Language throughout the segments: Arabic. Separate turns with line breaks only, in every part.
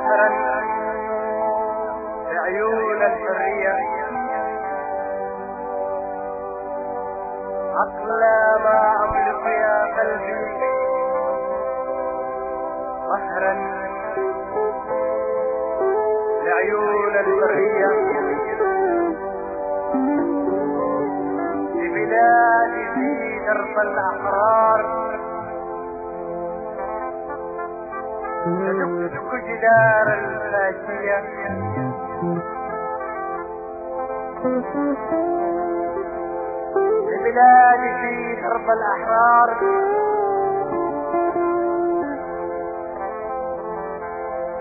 بحرا بعيون الحرية، أقلى ما أملك يا قلبي بحرا بعيون الحرية، ببلادي في درب الأحرار تدق جدار الفاشية، ببلادي في درب الأحرار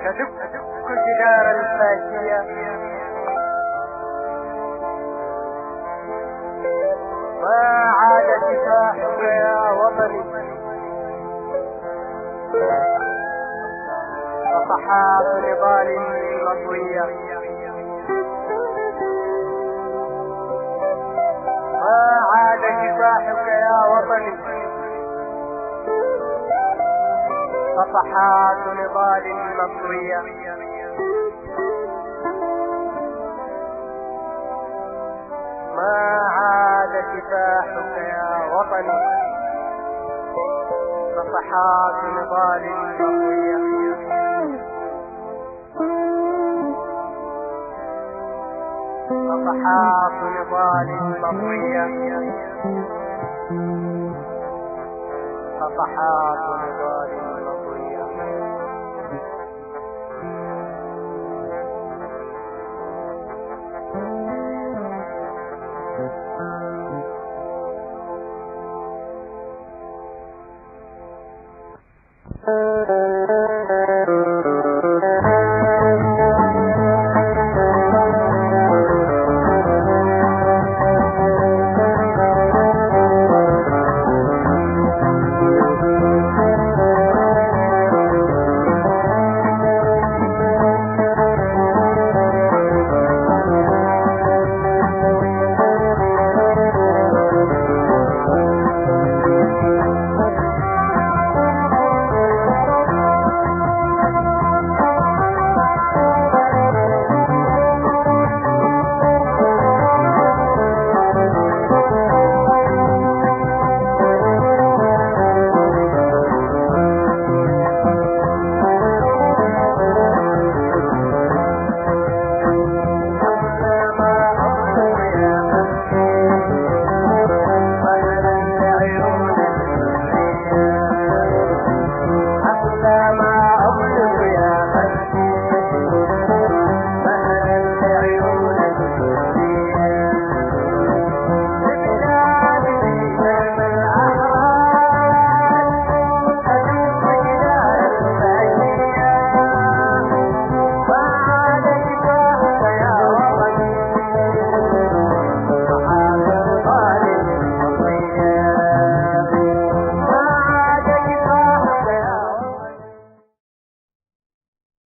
تدق جدار الفاشية، ما عاد كفاحك يا وطني صفحات نضال مطوية، ما عاد كفاحك يا وطني صفحات نضال مطوية، ما عاد كفاحك يا وطني صفحات نضال مطوية، صفحات نضال مطوية، صفحات نضال مطوية.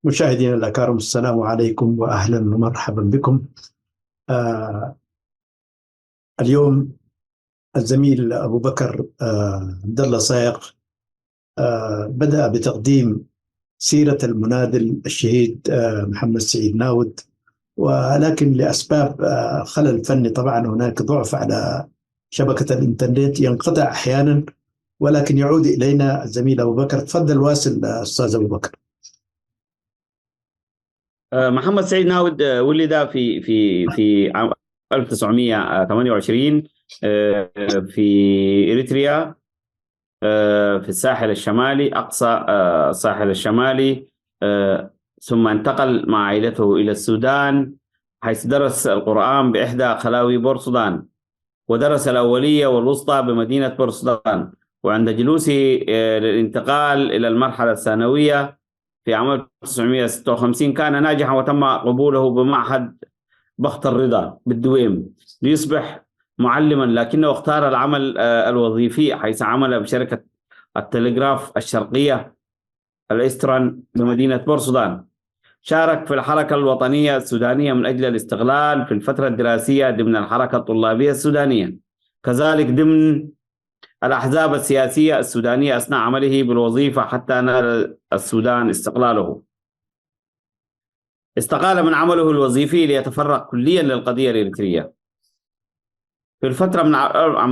مشاهدينا الأكارم، السلام عليكم وأهلا ومرحبا بكم. اليوم الزميل أبو بكر عبد الله صايغ بدأ بتقديم سيرة المناضل الشهيد محمد سعيد ناود، ولكن لأسباب خلل فني طبعا هناك ضعف على شبكة الإنترنت، ينقطع أحيانا ولكن يعود إلينا الزميل أبو بكر. تفضل واصل أستاذ أبو بكر.
محمد سعيد ناود ولد في عام 1928 في إريتريا، في الساحل الشمالي، أقصى الساحل الشمالي. ثم انتقل مع عائلته إلى السودان، حيث درس القرآن بإحدى خلاوي بورسودان، ودرس الأولية والوسطى بمدينة بورسودان. وعند جلوسه للانتقال إلى المرحلة الثانوية في عام 1956 كان ناجحا، وتم قبوله بمعهد بخت الرضا بالدويم ليصبح معلما، لكنه اختار العمل الوظيفي، حيث عمل بشركة التلغراف الشرقية الإسترن بمدينة بورسودان. شارك في الحركة الوطنية السودانية من أجل الاستقلال في الفترة الدراسية ضمن الحركة الطلابية السودانية، كذلك ضمن الأحزاب السياسية السودانية أثناء عمله بالوظيفة حتى نال السودان استقلاله. استقال من عمله الوظيفي ليتفرغ كليا للقضية الإريترية. في الفترة من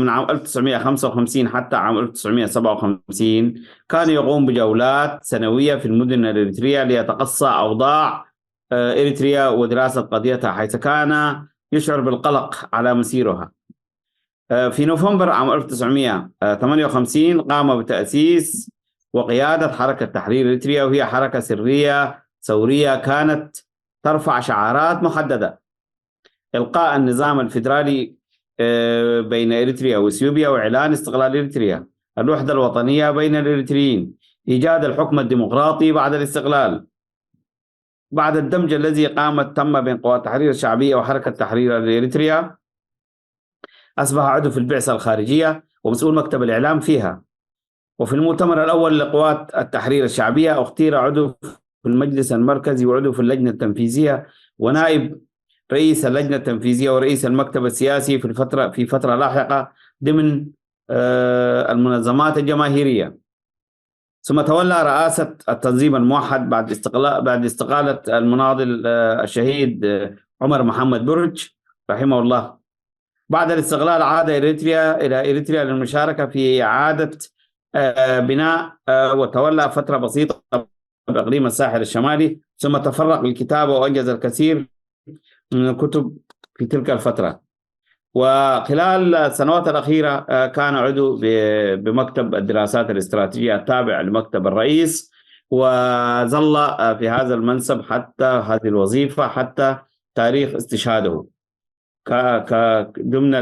عام 1955 حتى عام 1957 كان يقوم بجولات سنوية في المدن الإريترية ليتقصى أوضاع إريتريا ودراسة قضيتها، حيث كان يشعر بالقلق على مسيرها. في نوفمبر عام 1958 قام بتأسيس وقيادة حركة تحرير إريتريا، وهي حركة سرية ثورية كانت ترفع شعارات محددة: إلقاء النظام الفيدرالي بين إريتريا وإثيوبيا، وإعلان استقلال إريتريا، الوحدة الوطنية بين الإريتريين، إيجاد الحكم الديمقراطي بعد الاستقلال. بعد الدمج الذي تم بين قوات التحرير الشعبية وحركة تحرير إريتريا، أصبح عضو في البعثة الخارجية ومسؤول مكتب الإعلام فيها. وفي المؤتمر الأول لقوات التحرير الشعبية اختير عضو في المجلس المركزي وعضو في اللجنة التنفيذية ونائب رئيس اللجنة التنفيذية ورئيس المكتب السياسي في فترة لاحقة ضمن المنظمات الجماهيرية. ثم تولى رئاسة التنظيم الموحد بعد استقالة المناضل الشهيد عمر محمد برج رحمه الله. بعد الاستقلال عاد إلى إريتريا للمشاركة في إعادة بناء، وتولى فترة بسيطة بإقليم الساحل الشمالي، ثم تفرغ للكتابة وأنجز الكثير من الكتب في تلك الفترة. وخلال السنوات الأخيرة كان عضو بمكتب الدراسات الاستراتيجية التابع لمكتب الرئيس، وظل في هذا المنصب حتى هذه الوظيفة حتى تاريخ استشهاده ضمن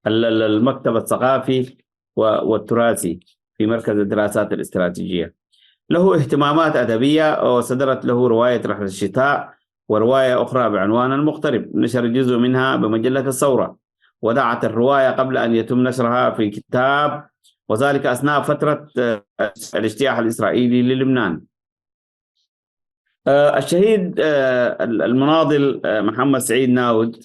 المكتب الثقافي والتراثي في مركز الدراسات الاستراتيجية. له اهتمامات أدبية، وصدرت له رواية رحلة الشتاء ورواية أخرى بعنوان المغترب، نشر جزء منها بمجلة الثورة، ودعت الرواية قبل أن يتم نشرها في كتاب، وذلك أثناء فترة الاجتياح الإسرائيلي للبنان. الشهيد المناضل محمد سعيد ناود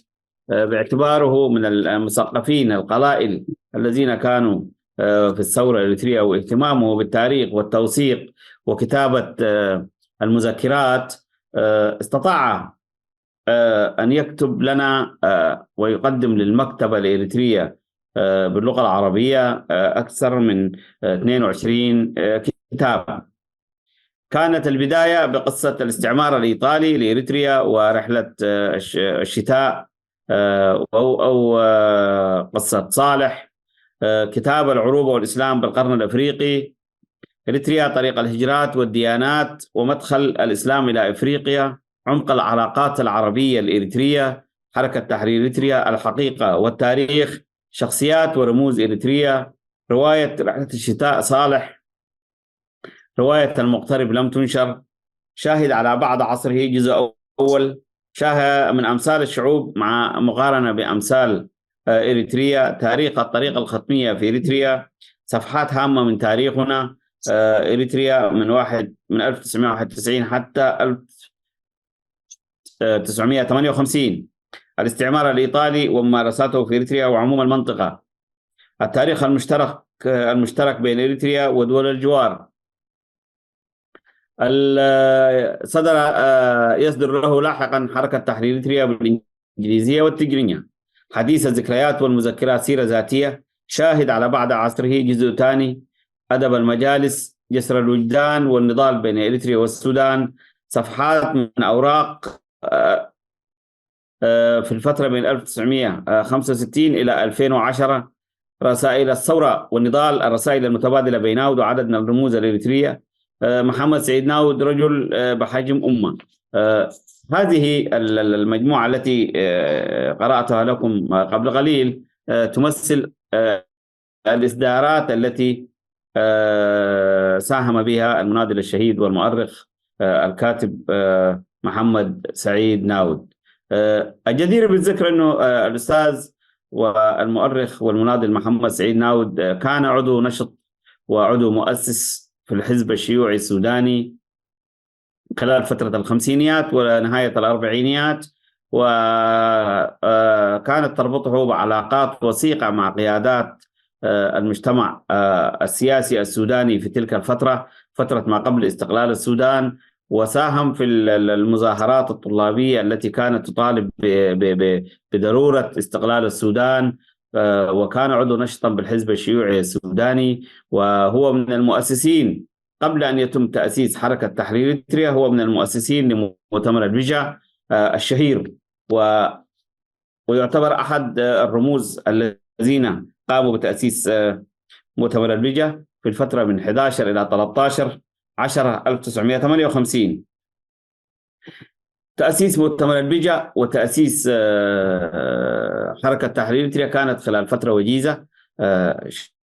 باعتباره من المثقفين القلائل الذين كانوا في الثورة الإريترية، واهتمامه بالتاريخ والتوثيق وكتابة المذكرات، استطاع أن يكتب لنا ويقدم للمكتبة الإريترية باللغة العربية أكثر من 22 كتاب. كانت البداية بقصة الاستعمار الإيطالي لإريتريا ورحلة الشتاء، أو قصة صالح، كتاب العروبة والإسلام بالقرن الأفريقي، إريتريا طريق الهجرات والديانات ومدخل الإسلام إلى أفريقيا، عمق العلاقات العربية الإريترية، حركة تحرير إريتريا، الحقيقة والتاريخ، شخصيات ورموز إريتريا، رواية رحلة الشتاء صالح، رواية المغترب لم تنشر، شاهد على بعض عصره جزء أول، شاهد من أمثال الشعوب مع مقارنة بأمثال إريتريا، تاريخ الطريقة الختمية في إريتريا، صفحات هامة من تاريخنا إريتريا من 1991 حتى 1958، الاستعمار الإيطالي وممارساته في إريتريا وعموم المنطقة، التاريخ المشترك بين إريتريا ودول الجوار. يصدر له لاحقا حركة تحرير إريتريا بالإنجليزية والتجرينية، حديث الذكريات والمذكرات، سيرة ذاتية، شاهد على بعد عصره جزء ثاني، أدب المجالس، جسر الوجدان والنضال بين إريتريا والسودان، صفحات من أوراق في الفترة بين 1965 إلى 2010، رسائل الثورة والنضال، الرسائل المتبادلة بين ناود وعدد من الرموز الإريترية. محمد سعيد ناود رجل بحجم أمة. هذه المجموعة التي قرأتها لكم قبل قليل تمثل الإصدارات التي ساهم بها المناضل الشهيد والمؤرخ الكاتب محمد سعيد ناود. الجدير بالذكر أنه الأستاذ والمؤرخ والمناضل محمد سعيد ناود كان عضو نشط وعضو مؤسس في الحزب الشيوعي السوداني خلال فترة الخمسينيات ونهاية الأربعينيات، وكانت تربطه بعلاقات وثيقة مع قيادات المجتمع السياسي السوداني في تلك الفترة، فترة ما قبل استقلال السودان، وساهم في المظاهرات الطلابية التي كانت تطالب بضرورة استقلال السودان، وكان عضو نشطا بالحزب الشيوعي السوداني، وهو من المؤسسين قبل أن يتم تأسيس حركة تحرير إريتريا، هو من المؤسسين لمؤتمر البجع الشهير، ويعتبر أحد الرموز الذين قاموا بتأسيس مؤتمر البجع في الفترة من 11 إلى 13/10/1958. تأسيس مؤتمر البجع وتأسيس حركة تحرير إريتريا كانت خلال فترة وجيزة،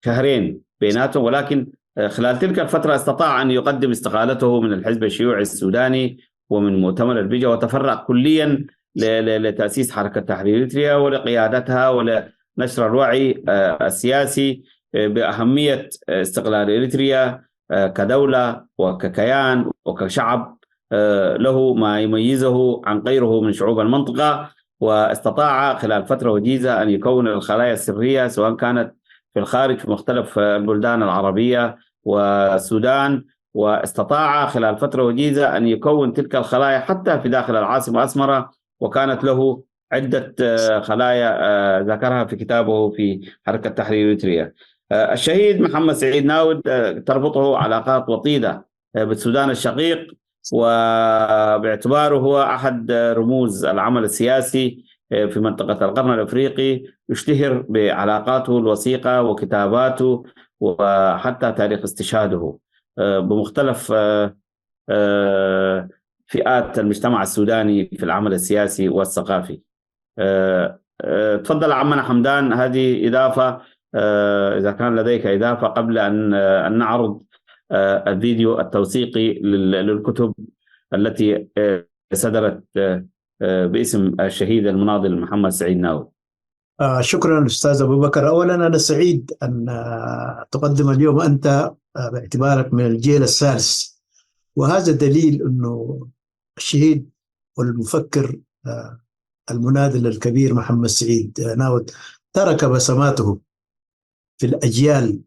شهرين بيناتهم، ولكن خلال تلك الفترة استطاع أن يقدم استقالته من الحزب الشيوعي السوداني ومن مؤتمر البجع، وتفرغ كليا لتأسيس حركة تحرير إريتريا ولقيادتها ولنشر الوعي السياسي بأهمية استقلال إريتريا كدولة وككيان وكشعب له ما يميزه عن غيره من شعوب المنطقة. واستطاع خلال فترة وجيزة أن يكون الخلايا السرية سواء كانت في الخارج في مختلف البلدان العربية والسودان، واستطاع خلال فترة وجيزة أن يكون تلك الخلايا حتى في داخل العاصمة أسمرة، وكانت له عدة خلايا ذكرها في كتابه في حركة تحرير إريتريا. الشهيد محمد سعيد ناود تربطه علاقات وطيدة بالسودان الشقيق، وباعتباره هو أحد رموز العمل السياسي في منطقة القرن الأفريقي، يشتهر بعلاقاته الوثيقة وكتاباته وحتى تاريخ استشهاده بمختلف فئات المجتمع السوداني في العمل السياسي والثقافي. تفضل عمنا حمدان، هذه إضافة إذا كان لديك إضافة قبل أن نعرض الفيديو التوثيقي للكتب التي صدرت باسم الشهيد المناضل محمد سعيد ناود.
شكرا أستاذ أبو بكر. أولا أنا سعيد أن تقدم اليوم أنت باعتبارك من الجيل الثالث، وهذا دليل أنه الشهيد والمفكر المناضل الكبير محمد سعيد ناود ترك بصماته في الأجيال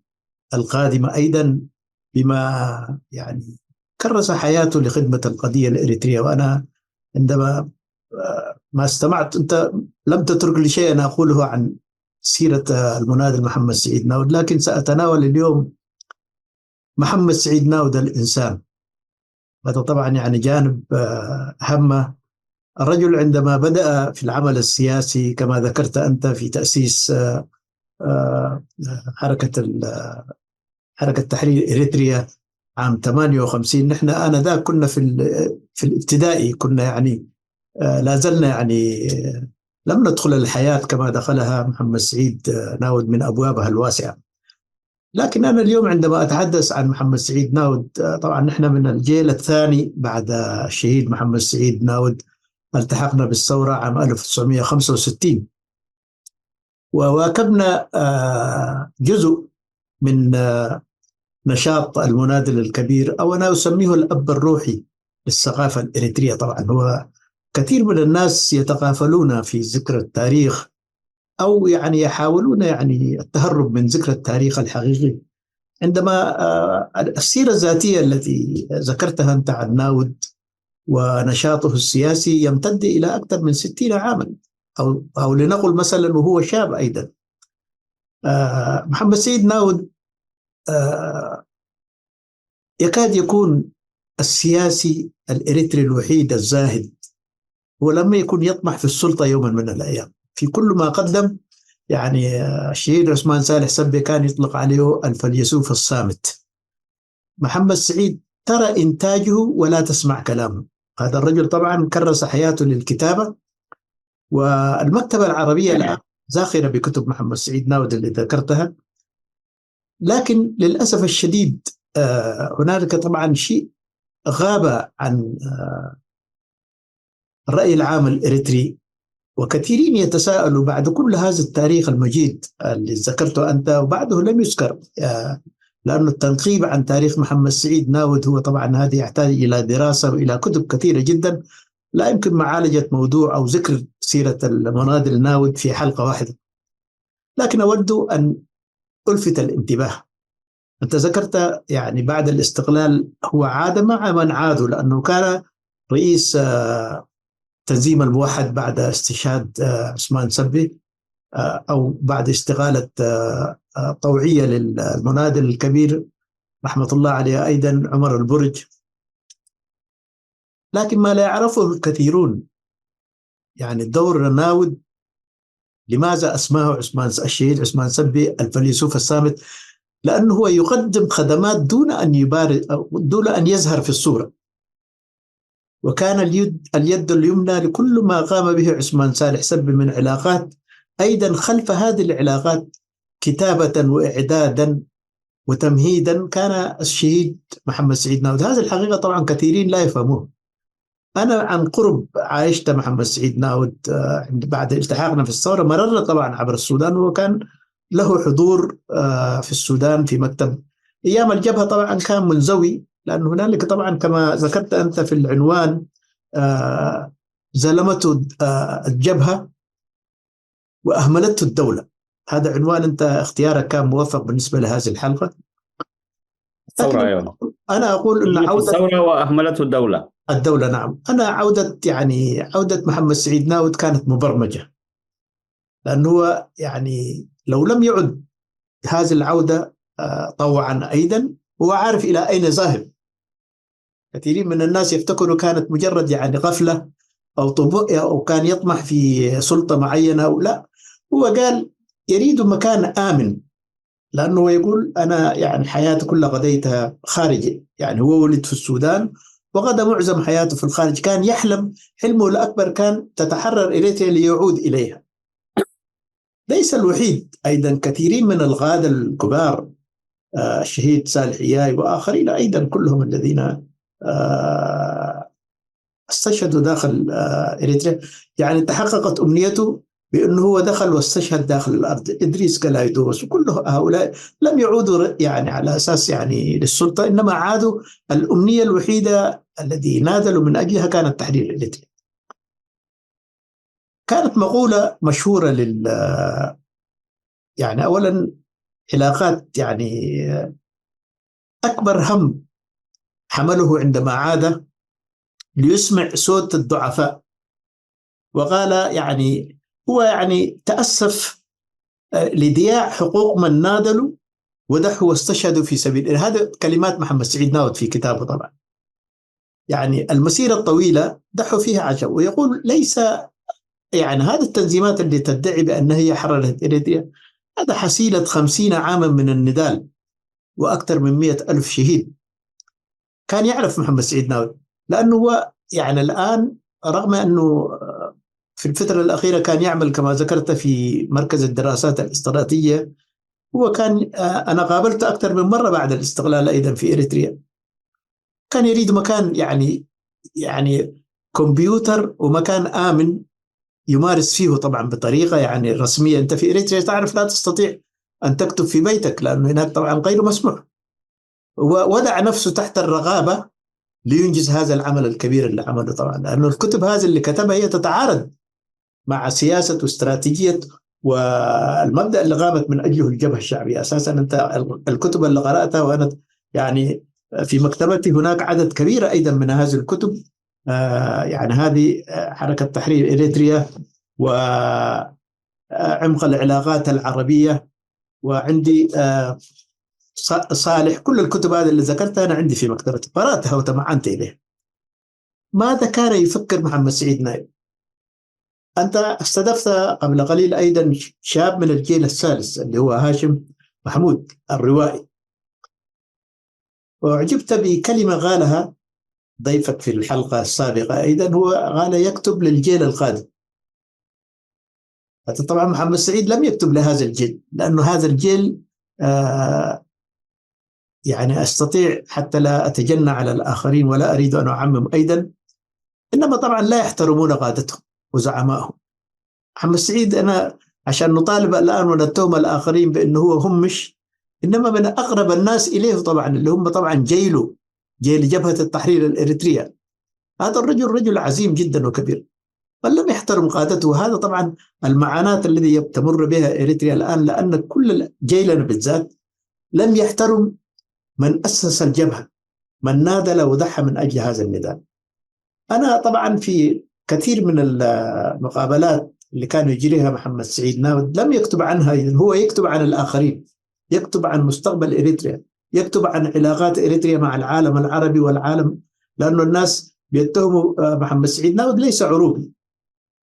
القادمة أيضا بما يعني كرس حياته لخدمة القضية الإريترية. وأنا عندما ما استمعت أنت لم تترك لي شيء أنا أقوله عن سيرة المناضل محمد سعيد ناود، لكن سأتناول اليوم محمد سعيد ناود الإنسان. هذا طبعا يعني جانب أهم. الرجل عندما بدأ في العمل السياسي كما ذكرت أنت في تأسيس حركة تحرير إريتريا عام 58، نحن آنذاك كنا في الابتدائي، كنا يعني لا زلنا يعني لم ندخل الحياة كما دخلها محمد سعيد ناود من أبوابها الواسعة. لكن أنا اليوم عندما أتحدث عن محمد سعيد ناود، طبعا نحن من الجيل الثاني بعد الشهيد محمد سعيد ناود، التحقنا بالثورة عام 1965 وواكبنا جزء من نشاط المناضل الكبير، أو أنا أسميه الأب الروحي للثقافة الإريترية. طبعا هو كثير من الناس يتغافلون في ذكر التاريخ، أو يعني يحاولون يعني التهرب من ذكر التاريخ الحقيقي. عندما السيرة الذاتية التي ذكرتها أنت عن ناود ونشاطه السياسي يمتد إلى أكثر من 60 عاما، أو لنقل مثلا وهو شاب أيضا. محمد سعيد ناود يكاد يكون السياسي الإريتري الوحيد الزاهد، ولم يكن يطمح في السلطة يوما من الأيام. في كل ما قدم يعني الشهيد عثمان صالح سبي كان يطلق عليه الفيلسوف الصامت. محمد سعيد ترى إنتاجه ولا تسمع كلامه. هذا الرجل طبعا كرس حياته للكتابة، والمكتبة العربية الآن زاخرة بكتب محمد سعيد ناود اللي ذكرتها. لكن للأسف الشديد هنالك طبعا شيء غاب عن الرأي العام الإريتري، وكثيرين يتساءلوا بعد كل هذا التاريخ المجيد اللي ذكرته أنت وبعده لم يذكر، لأن التنقيب عن تاريخ محمد سعيد ناود هو طبعا هذا يحتاج إلى دراسة وإلى كتب كثيرة جدا، لا يمكن معالجة موضوع أو ذكر سيرة المناضل ناود في حلقة واحدة. لكن أود أن ألفت الانتباه أنت ذكرت يعني بعد الاستقلال هو عاد مع من عادوا، لأنه كان رئيس تنظيم الموحد بعد استشهاد عثمان سبي، أو بعد استقالة طوعية للمناضل الكبير رحمة الله عليه أيضا عمر البرج. لكن ما لا يعرفه الكثيرون يعني الدور الناود، لماذا أسماه عثمان الشهيد عثمان سبي الفيلسوف الصامت؟ لأنه هو يقدم خدمات دون أن يبارز أو دون أن يظهر في الصورة، وكان اليد اليمنى لكل ما قام به عثمان صالح سبي من علاقات، أيضا خلف هذه العلاقات كتابة وإعدادا وتمهيدا كان الشهيد محمد سعيد ناود. هذه الحقيقة طبعا كثيرين لا يفهموه. أنا عن قرب عايشت محمد سعيد ناود بعد التحاقنا في الثورة، مررنا طبعا عبر السودان، وكان له حضور في السودان في مكتب أيام الجبهة. طبعا كان منزوي، لأن هنالك طبعا كما ذكرت أنت في العنوان زلمته الجبهة وأهملته الدولة. هذا عنوان أنت اختيارك كان موفق بالنسبة لهذه الحلقة.
الثورة أيضا
أنا أقول أن عودة
الثورة وأهملته الدولة.
نعم. أنا عودة محمد سعيد ناود كانت مبرمجة، لأنه هو يعني لو لم يعد هذه العودة طوعا أيضا هو عارف إلى أين ذاهب. كثيرين من الناس يفتكروا كانت مجرد يعني غفلة أو كان يطمح في سلطة معينة أو لا. هو قال يريد مكان آمن، لأنه يقول أنا يعني حياتي كلها قضيتها خارجي. يعني هو ولد في السودان وقضى معظم حياته في الخارج. كان يحلم، حلمه الأكبر كان تتحرر إريتريا ليعود إليها. ليس الوحيد، أيضا كثيرين من القادة الكبار، الشهيد صالح إياي وآخرين أيضا كلهم الذين استشهدوا داخل إريتريا. يعني تحققت أمنيته بأنه هو دخل واستشهد داخل الأرض. إدريس كلايدوس وكل هؤلاء لم يعودوا يعني على أساس يعني للسلطة، إنما عادوا الأمنية الوحيدة الذي نادلوا من أجلها كانت تحرير إريتريا. كانت مقولة مشهورة يعني أولا علاقات، يعني أكبر هم حمله عندما عاد ليسمع صوت الضعفاء، وقال يعني هو يعني تأسف لضياع حقوق من ناضلوا ودحوا واستشهدوا في سبيل. هذا كلمات محمد سعيد ناود في كتابه طبعا. يعني المسيرة الطويلة ضحوا فيها عشان، ويقول ليس يعني هذه التنظيمات اللي تدعي بأنها هي حررت إريتريا هذا حصيلة 50 عاما من النضال وأكثر من 100,000 شهيد. كان يعرف محمد سعيد ناود، لأنه هو يعني الآن رغم أنه في الفترة الأخيرة كان يعمل كما ذكرت في مركز الدراسات الاستراتيجية. هو كان أنا قابلته أكثر من مرة بعد الاستقلال أيضا في إريتريا. كان يريد مكان يعني كمبيوتر ومكان آمن يمارس فيه طبعا بطريقة يعني رسمية. أنت في إريتريا تعرف لا تستطيع أن تكتب في بيتك، لأنه هناك طبعا غير مسموح. ووضع نفسه تحت الرقابة لينجز هذا العمل الكبير اللي عمله طبعا، لأنه الكتب هذه اللي كتبها هي تتعارض مع سياسة واستراتيجية والمبدأ اللي قامت من أجله الجبهة الشعبية. أساسا أنت الكتب اللي قرأتها، وأنا يعني في مكتبتي هناك عدد كبير أيضا من هذه الكتب، يعني هذه حركة تحرير إريتريا وعمق العلاقات العربية، وعندي صالح، كل الكتب هذه اللي ذكرتها أنا عندي في مكتبتي، قرأتها وتمعنت إليه. ماذا كان يفكر محمد سعيد ناود؟ أنت استضفت قبل قليل أيضا شاب من الجيل الثالث اللي هو هاشم محمود الروائي، وأعجبت بكلمة قالها ضيفك في الحلقة السابقة أيضا، هو قال يكتب للجيل القادم. طبعا محمد سعيد لم يكتب لهذا الجيل، لأنه هذا الجيل يعني أستطيع حتى لا أتجنى على الآخرين ولا أريد أن أعمم أيضا، إنما طبعا لا يحترمون قادتهم وزعمائهم. محمد سعيد أنا عشان نطالب الآن ونتهم الآخرين بأنه هو همش، إنما من أقرب الناس إليه طبعا اللي هم طبعا جيل جبهة التحرير الإريترية. هذا الرجل رجل عظيم جدا وكبير، بل لم يحترم قادته. هذا طبعا المعاناة الذي تمر بها إريتريا الآن، لأن كل جيلنا بالذات لم يحترم من أسس الجبهة، من نادل وضحى من أجل هذا النضال. أنا طبعا في كثير من المقابلات اللي كانوا يجريها محمد سعيد ناود لم يكتب عنها، هو يكتب عن الآخرين، يكتب عن مستقبل إريتريا، يكتب عن علاقات إريتريا مع العالم العربي والعالم، لأنه الناس بيتهموا محمد سعيد ناود ليس عروبي،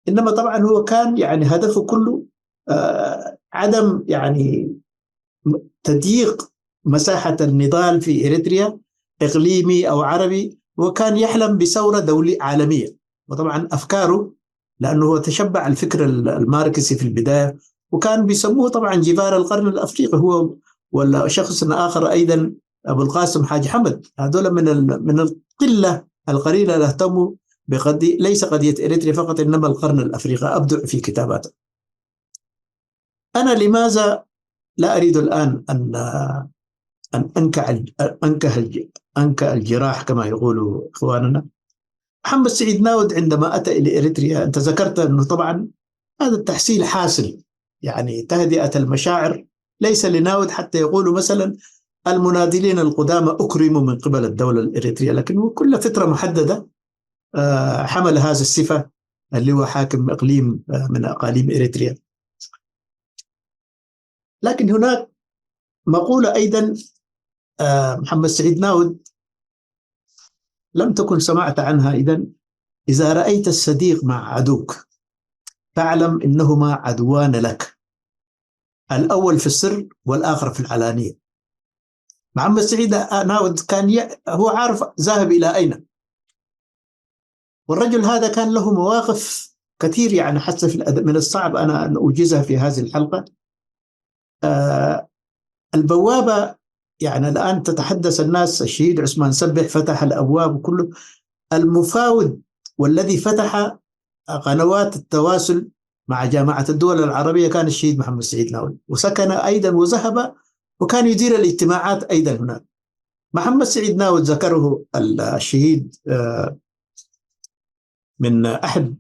إنما طبعا هو كان يعني هدفه كله عدم يعني تضييق مساحة النضال في إريتريا إقليمي أو عربي، وكان يحلم بثورة دولية عالمية. وطبعا أفكاره لأنه هو تشبع الفكر الماركسي في البداية، وكان بيسموه طبعا جبار القرن الأفريقي، هو ولا شخص آخر أيضا أبو القاسم حاج حمد. هذول من القلة القليلة اللي اهتموا بقضية، ليس قضية إريتريا فقط إنما القرن الأفريقي، أبدع في كتاباته. أنا لماذا لا أريد الآن أن أنكه الجراح كما يقولوا إخواننا؟ محمد سعيد ناود عندما أتى إلى إريتريا، أنت ذكرت أنه طبعا هذا التحصيل حاصل، يعني تهدئة المشاعر ليس لناود حتى يقولوا مثلا المناضلين القدامى أكرموا من قبل الدولة الإريترية، لكن كل فترة محددة حمل هذا الصفة اللي هو حاكم إقليم من أقاليم إريتريا. لكن هناك مقولة أيضا محمد سعيد ناود لم تكن سمعت عنها، إذا رأيت الصديق مع عدوك فاعلم إنهما عدوان لك، الأول في السر والآخر في العلانية. محمد سعيد ناود كان هو عارف ذاهب إلى أين، والرجل هذا كان له مواقف كثير، يعني حتى من الصعب أنا أن أوجزها في هذه الحلقة. البوابة، يعني الآن تتحدث الناس الشهيد عثمان سبح فتح الأبواب وكله، المفاوض والذي فتح قنوات التواصل مع جامعة الدول العربية كان الشهيد محمد سعيد ناود، وسكن أيضا وذهب وكان يدير الاجتماعات أيضا هناك. محمد سعيد ناود ذكره الشهيد من أحد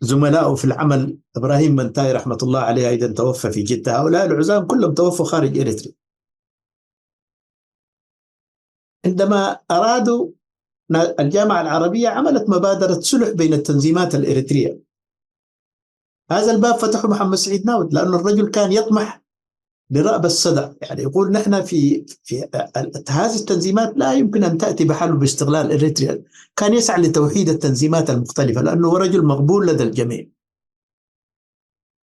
زملائه في العمل إبراهيم منتاي رحمة الله عليه، أيضا توفى في جدة. هؤلاء العزام كلهم توفوا خارج إريتريا. عندما أرادوا، الجامعة العربية عملت مبادرة صلح بين التنظيمات الإريترية، هذا الباب فتحه محمد سعيد ناود، لأن الرجل كان يطمح لرأب الصدع، يعني يقول نحن في هذه التنظيمات لا يمكن أن تأتي بحل باستغلال إريتريا، كان يسعى لتوحيد التنظيمات المختلفة لأنه رجل مقبول لدى الجميع.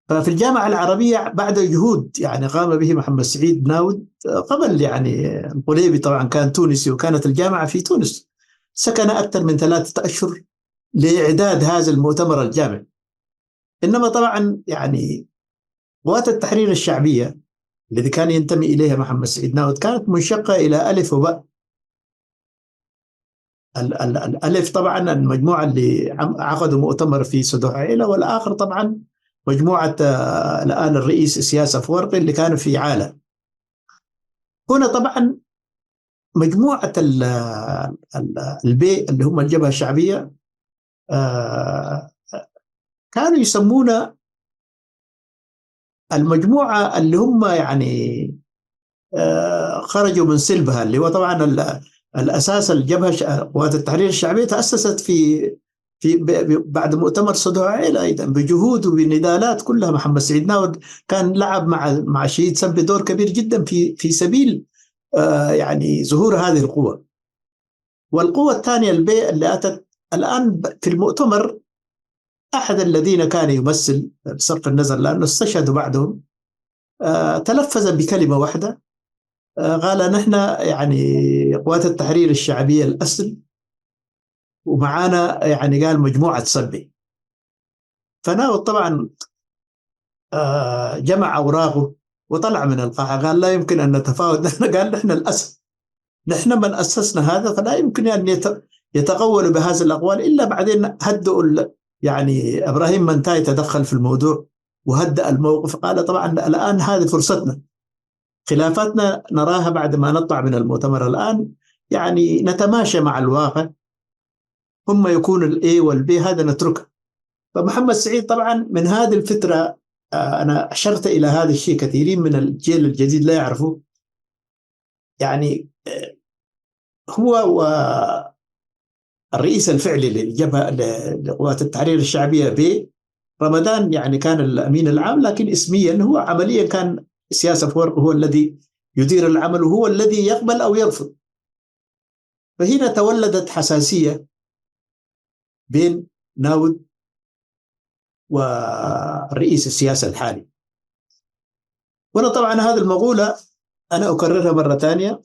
ففي الجامعة العربية بعد جهود يعني قام به محمد سعيد ناود قبل، يعني القليبي طبعا كان تونسي وكانت الجامعة في تونس، سكن أكثر من 3 أشهر لإعداد هذا المؤتمر الجامعي. إنما طبعا يعني قوات التحرير الشعبية الذي كان ينتمي إليها محمد سعيد ناود كانت منشقة إلى ألف وباء. الألف طبعا المجموعة اللي عقدوا مؤتمر في سدوحيلة، والآخر طبعا مجموعة الآن الرئيس إسياس أفورقي اللي كانوا في عالة. هنا طبعا مجموعة البي اللي هم الجبهة الشعبية كانوا يسمون المجموعة اللي هم يعني خرجوا من سلبها، اللي هو طبعا الأساس الجبهة قوات التحرير الشعبية تأسست في بعد مؤتمر سدوحيلة أيضا بجهود وبندالات كلها. محمد سعيد ناود كان لعب مع الشهيد سبي دور كبير جدا في سبيل يعني ظهور هذه القوة. والقوة الثانية البي اللي أتت الآن في المؤتمر، أحد الذين كان يمثل بصرف النظر لأنه استشهدوا بعدهم تلفز بكلمة واحدة، قال نحن يعني قوات التحرير الشعبية الأصل ومعانا يعني قال مجموعة سبي. فناود طبعا جمع أوراقه وطلع من القاعة، قال لا يمكن أن نتفاوض، قال نحن الأصل، نحن من أسسنا هذا، فلا يمكن أن يتقولوا بهذه الأقوال. إلا بعدين هدأوا، يعني إبراهيم منتاي تدخل في الموضوع وهدأ الموقف، قال طبعا الآن هذه فرصتنا، خلافاتنا نراها بعد ما نطلع من المؤتمر، الآن يعني نتماشى مع الواقع، هم يكون الA والB هذا نتركه. فمحمد سعيد طبعا من هذه الفترة أنا أشرت إلى هذا الشيء، كثيرين من الجيل الجديد لا يعرفوا، يعني هو والرئيس الفعلي للجبهة لقوات التحرير الشعبية برمضان يعني كان الأمين العام، لكن اسميا هو عمليا كان سياسة فورق هو الذي يدير العمل وهو الذي يقبل أو يرفض. فهنا تولدت حساسية بين ناود والرئيس السياسي الحالي. وأنا طبعا هذه المقولة أنا أكررها مرة ثانية: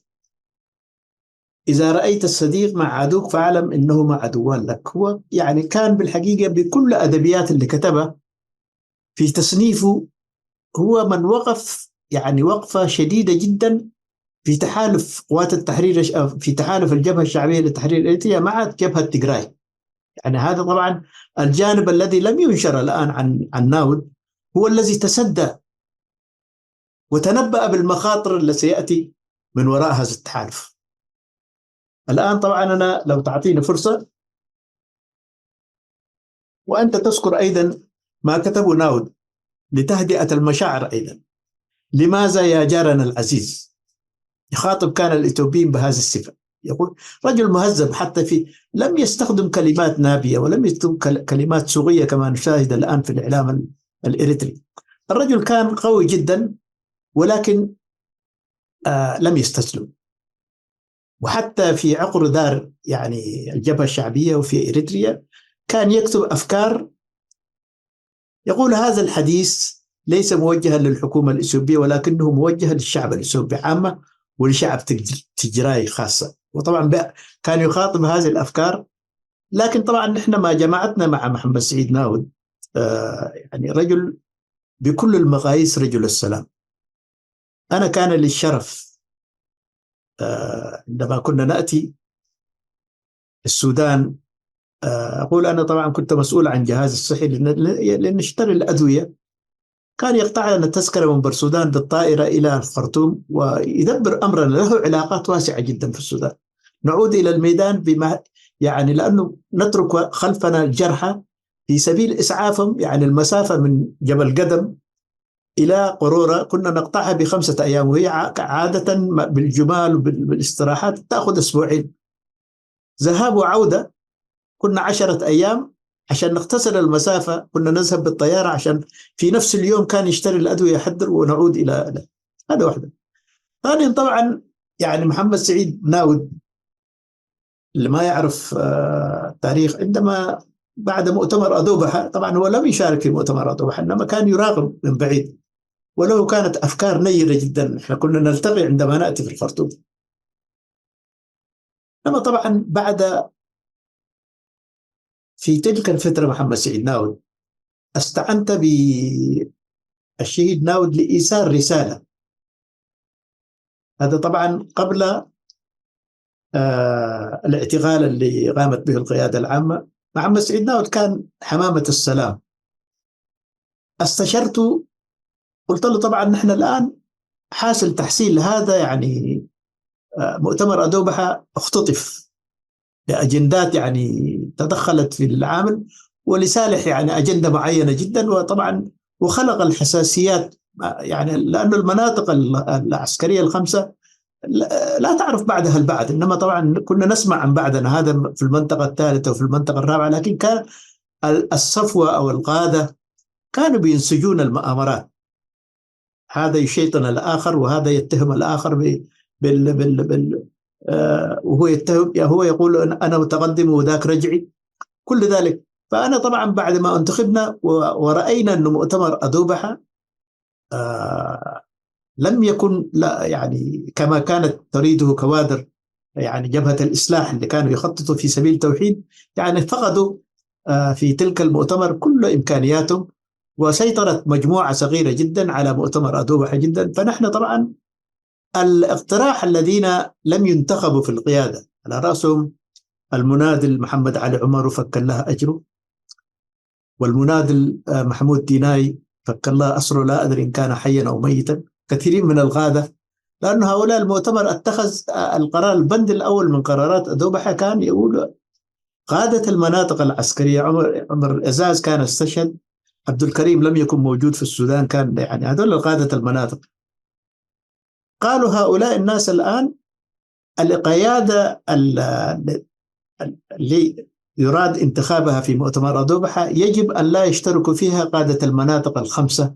إذا رأيت الصديق مع عدوك فاعلم إنهما عدوان لك. هو يعني كان بالحقيقة بكل أدبيات اللي كتبها في تصنيفه هو من وقف يعني وقفة شديدة جدا في تحالف قوات التحرير، في تحالف الجبهة الشعبية للتحرير الإريتريا مع جبهة تيغراي. يعني هذا طبعا الجانب الذي لم ينشر الآن عن ناود، هو الذي تسدى وتنبأ بالمخاطر التي سيأتي من وراء هذا التحالف. الآن طبعا أنا لو تعطيني فرصة وأنت تذكر أيضا ما كتبه ناود لتهدئة المشاعر أيضا: لماذا يا جارنا العزيز؟ يخاطب كان الإثيوبيين بهذه الصفة. يقول رجل مهذب، حتى لم يستخدم كلمات نابية ولم يستخدم كلمات صوغية كما نشاهد الآن في الإعلام الإريتري. الرجل كان قوي جدا ولكن لم يستسلم. وحتى في عقر دار يعني الجبهة الشعبية وفي إريتريا كان يكتب أفكار، يقول هذا الحديث ليس موجها للحكومة الإثيوبية ولكنه موجه للشعب الإثيوبي عامة ولشعب تيغراي خاصة. وطبعا كان يخاطب هذه الأفكار. لكن طبعا نحن ما جماعتنا مع محمد سعيد ناود يعني رجل بكل المقاييس رجل السلام. أنا كان لي الشرف عندما كنا نأتي السودان، أقول أنا طبعا كنت مسؤول عن جهاز الصحي لنشتري الأدوية. كان يقطع لنا تذكرة من برسودان بالطائرة إلى الخرطوم ويدبر أمرنا. له علاقات واسعة جدا في السودان. نعود إلى الميدان بما يعني لأنه نترك خلفنا الجرحى في سبيل إسعافهم. يعني المسافة من جبل قدم إلى قرورة كنا نقطعها ب5 أيام، وهي عادة بالجمال وبالاستراحات تأخذ أسبوعين. ذهاب وعودة كنا 10 أيام عشان نختصر المسافة. كنا نذهب بالطيارة عشان في نفس اليوم كان يشتري الأدوية يحضر ونعود إلى هذا واحدة. ثانيا طبعا يعني محمد سعيد ناود اللي ما يعرف تاريخ، عندما بعد مؤتمر أدوبحة طبعا هو لم يشارك في مؤتمر أدوبحة إنما كان يراقب من بعيد، وله كانت أفكار نيرة جدا. احنا كنا نلتقي عندما نأتي في الخرطوم. إنما طبعا بعد في تلك الفترة محمد سعيد ناود استعنت بالشهيد ناود لإيصال رسالة. هذا طبعا قبل الاعتقال اللي قامت به القيادة العامة. محمد سعيد ناود كان حمامة السلام. استشرته، قلت له طبعا نحن الآن حاصل تحصيل هذا يعني مؤتمر أدوبحة اختطف لأجندات يعني تدخلت في العامل ولصالح يعني أجندة معينة جدا. وطبعا وخلق الحساسيات يعني لأن المناطق العسكرية ال5 لا تعرف بعدها البعد. إنما طبعا كنا نسمع عن بعدنا هذا في المنطقة الثالثة وفي المنطقة الرابعة. لكن كان الصفوة أو القادة كانوا بينسجون المؤامرات. هذا يشيطن الآخر وهذا يتهم الآخر وهو يتهم، هو يقول أنا متقدم وذاك رجعي كل ذلك. فأنا طبعا بعد ما انتخبنا ورأينا أنه مؤتمر أدوبحة لم يكن لا يعني كما كانت تريده كوادر يعني جبهة الإصلاح اللي كانوا يخططوا في سبيل التوحيد، يعني فقدوا في تلك المؤتمر كل إمكانياتهم وسيطرت مجموعة صغيرة جدا على مؤتمر أدوبحة جدا. فنحن طبعا الاقتراح الذين لم ينتخبوا في القيادة على رأسهم المناضل محمد علي عمر فك الله أجره، والمناضل محمود ديناي فك الله أسره، لا أدري إن كان حيا أو ميتا، كثيرين من القادة. لأن هؤلاء المؤتمر اتخذ القرار البند الأول من قرارات أدوبحة كان يقول قادة المناطق العسكرية. عمر إزاز كان استشهد، عبد الكريم لم يكن موجود في السودان، كان يعني هذول قادة المناطق. قالوا هؤلاء الناس الآن القيادة اللي يراد انتخابها في مؤتمر الضبحة يجب أن لا يشترك فيها قادة المناطق الخمسة.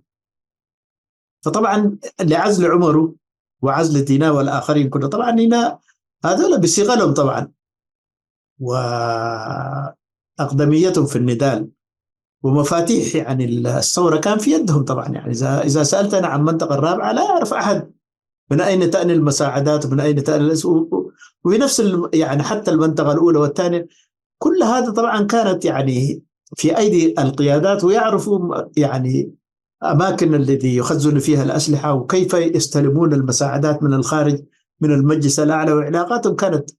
فطبعا لعزل عمره وعزل دينا والآخرين كنا طبعا هنا هذول بصيغة لهم طبعا وأقدميتهم في النضال ومفاتيح يعني الثورة كان في يدهم طبعا. يعني إذا سألتنا عن المنطقة الرابعة لا يعرف أحد من أين تأتي المساعدات ومن أين تأتي وفي نفس يعني حتى المنطقة الأولى والثانية كل هذا طبعا كانت يعني في أيدي القيادات، ويعرفوا يعني أماكن الذي يخزن فيها الأسلحة وكيف يستلمون المساعدات من الخارج من المجلس الأعلى، وعلاقاتهم كانت.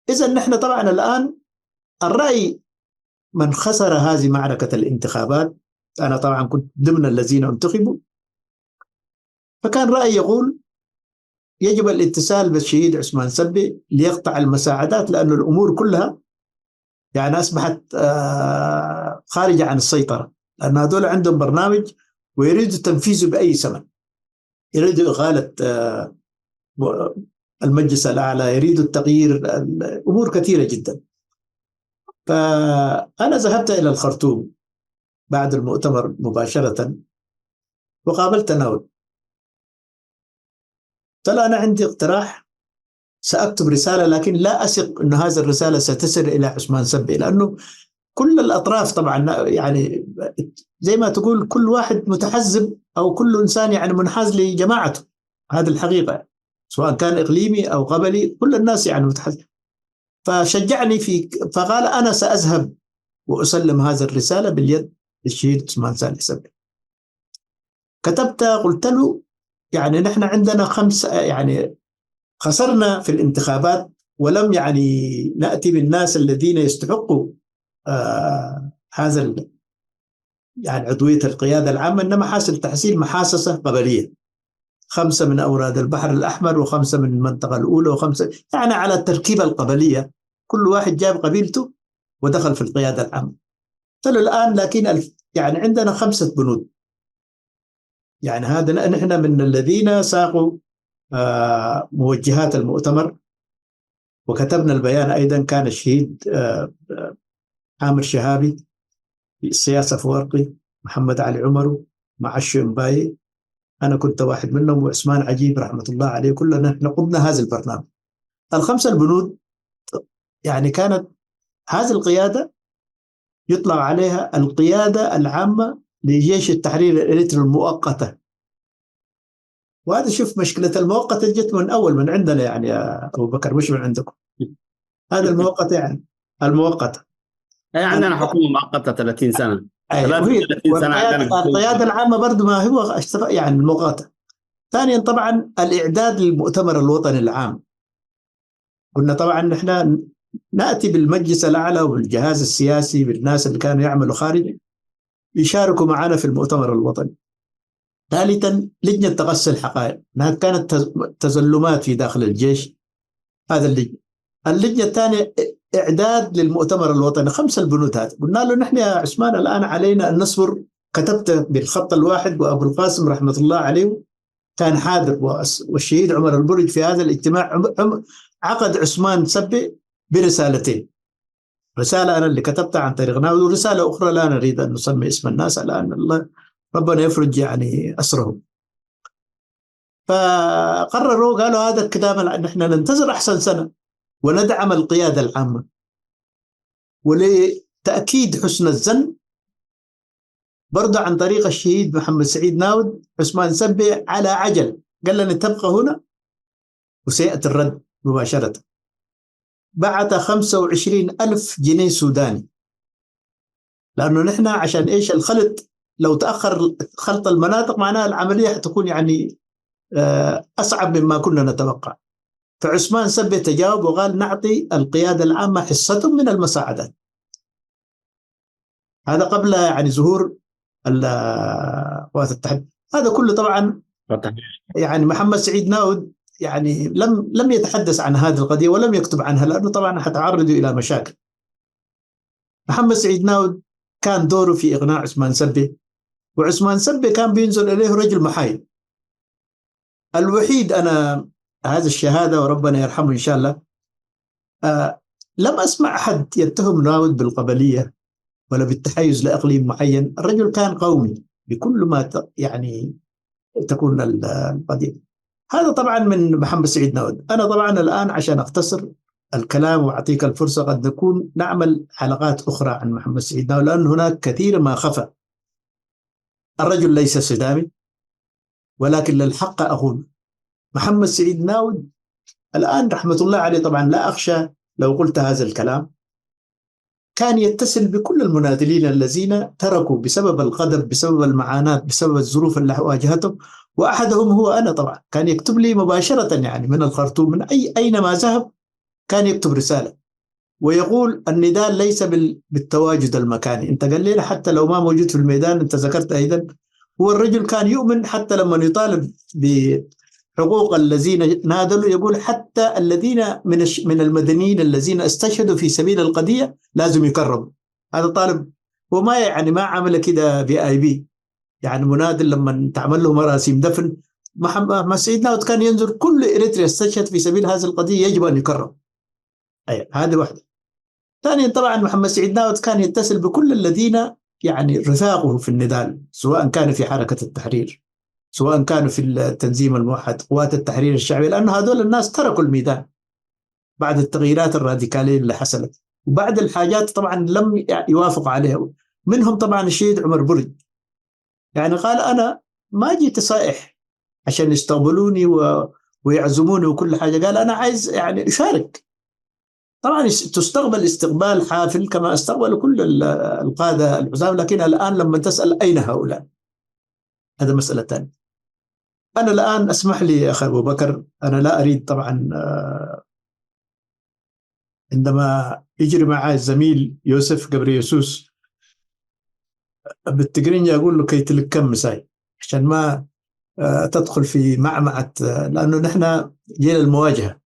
إذن نحن طبعا الآن الرأي من خسر هذه معركة الانتخابات، أنا طبعا كنت ضمن الذين انتخبوا، فكان رأي يقول يجب الاتصال بالشهيد عثمان سبي ليقطع المساعدات، لأن الأمور كلها يعني أصبحت خارجة عن السيطرة، لأن هذول عندهم برنامج ويريدوا تنفيذه بأي ثمن. يريدوا إغالة المجلس الأعلى، يريدوا التغيير، أمور كثيرة جدا. فأنا ذهبت إلى الخرطوم بعد المؤتمر مباشرة وقابلت ناود. قلت له أنا عندي اقتراح، سأكتب رسالة لكن لا أثق أن هذه الرسالة ستصل إلى عثمان سبي، لأنه كل الأطراف طبعا يعني زي ما تقول كل واحد متحزب أو كل إنسان يعني منحاز لجماعته، هذه الحقيقة، سواء كان إقليمي أو قبلي كل الناس يعني متحزب. فشجعني فقال أنا سأذهب وأسلم هذه الرسالة باليد للشهيد عثمان سبي. كتبت قلت له يعني نحن عندنا 5 يعني خسرنا في الانتخابات ولم يعني نأتي بالناس الذين يستحقوا هذا يعني عضوية القيادة العامة، إنما حاصل تحصيل محاصصة قبلية، 5 من أوراد البحر الأحمر و5 من المنطقة الأولى و5 يعني على التركيبة القبلية، كل واحد جاب قبيلته ودخل في القيادة العامة. قلت له الآن لكن يعني عندنا 5 بنود، يعني هذا نحن من الذين ساقوا موجهات المؤتمر وكتبنا البيان. أيضا كان الشهيد عامر شهابي، السياسة فورقي، محمد علي عمرو، معشو مباي، أنا كنت واحد منهم، وعثمان عجيب رحمة الله عليه، كلنا نقضنا هذا البرنامج. ال5 البنود يعني كانت هذه القيادة يطلق عليها القيادة العامة لجيش التحرير الإريتري المؤقتة. وهذا شوف مشكلة المؤقتة جت من أول من عندنا يعني يا أبو بكر، مش من عندكم. هذا المؤقتة يعني المؤقتة
عندنا حكومة مؤقتة 30 سنة.
33 سنة عندنا القيادة العامة برضو ما هو يعني المؤقتة. ثانيا طبعا الإعداد للمؤتمر الوطني العام، قلنا طبعا نحن نأتي بالمجلس الأعلى والجهاز السياسي بالناس اللي كانوا يعملوا خارج يشاركوا معنا في المؤتمر الوطني. ثالثا لجنة تغسل حقائق، كانت تزلمات في داخل الجيش، هذا اللجنة الثانية إعداد للمؤتمر الوطني. 5 البنود هذه قلنا له نحن يا عثمان الآن علينا أن نصبر. كتبت بالخط الواحد، وأبو القاسم رحمة الله عليه كان حاضر، والشهيد عمر البرج في هذا الاجتماع. عقد عثمان سبي برسالتين، رسالة أنا اللي كتبتها عن طريق ناود، ورسالة أخرى لا نريد أن نسمي اسم الناس الآن، الله ربنا يفرج يعني أسرهم. فقرروا قالوا هذا الكلام نحن ننتظر أحسن سنة وندعم القيادة العامة، ولتأكيد حسن الظن برضه عن طريق الشهيد محمد سعيد ناود عثمان سبي على عجل قال لنا تبقى هنا وسيأتي الرد مباشرة. بعت 25,000 جنيه سوداني، لأنه نحن عشان إيش الخلط، لو تأخر خلط المناطق معناها العملية حتكون يعني أصعب مما كنا نتوقع. فعثمان سبي تجاوب وقال نعطي القيادة العامة حصتهم من المساعدات. هذا قبل يعني ظهور قوات التحرير. هذا كله طبعا يعني محمد سعيد ناود يعني لم يتحدث عن هذه القضية ولم يكتب عنها، لأنه طبعا حتعرض إلى مشاكل. محمد سعيد ناود كان دوره في إقناع عثمان سبي، وعثمان سبي كان بينزل إليه رجل محايد. الوحيد أنا هذا الشهادة وربنا يرحمه إن شاء الله. لم أسمع أحد يتهم ناود بالقبلية ولا بالتحيز لإقليم معين. الرجل كان قومي بكل ما يعني تكون القضية. هذا طبعا من محمد سعيد ناود. أنا طبعا الآن عشان أختصر الكلام وأعطيك الفرصة قد نكون نعمل حلقات أخرى عن محمد سعيد ناود، لأن هناك كثير ما خفى. الرجل ليس صدامي، ولكن للحق أقول محمد سعيد ناود الآن رحمة الله عليه، طبعا لا أخشى لو قلت هذا الكلام، كان يتصل بكل المناضلين الذين تركوا بسبب الغضب، بسبب المعاناة، بسبب الظروف اللي واجهتهم، وأحدهم هو أنا. طبعا كان يكتب لي مباشرة يعني من الخرطوم، من أينما ذهب كان يكتب رسالة ويقول النداء ليس بالتواجد المكاني. أنت قال لي حتى لو ما موجود في الميدان، أنت ذكرت أيضا هو الرجل كان يؤمن حتى لما يطالب بحقوق الذين نادلوا، يقول حتى الذين من المدنيين الذين استشهدوا في سبيل القضية لازم يكرموا. هذا طالب، وما يعني ما عمل كده VIP، يعني منادل لما تعمل له مراسم دفن. محمد سعيد ناود كان ينظر كل إريتريا استشهد في سبيل هذه القضية يجب أن يكرم. هذه واحدة. ثانيا طبعا محمد سعيد ناود كان يتصل بكل الذين يعني رفاقه في النضال، سواء كان في حركة التحرير، سواء كانوا في التنظيم الموحد، قوات التحرير الشعبي، لأن هذول الناس تركوا الميدان بعد التغييرات الراديكالية اللي حصلت، وبعد الحاجات طبعا لم يوافق عليها. منهم طبعا الشهيد عمر برد، يعني قال أنا ما جيت صائح عشان يستقبلوني ويعزموني وكل حاجة، قال أنا عايز يعني أشارك. طبعا تستقبل استقبال حافل كما استقبل كل القادة العزام، لكن الآن لما تسأل أين هؤلاء، هذا مسألة ثانية. أنا الآن أسمح لي أخي أبو بكر، أنا لا أريد طبعا عندما يجري معي الزميل يوسف قبري يسوس بالتقرين أقول له كي تلك مساي عشان ما تدخل في معمعة، لأنه نحن جيل المواجهة.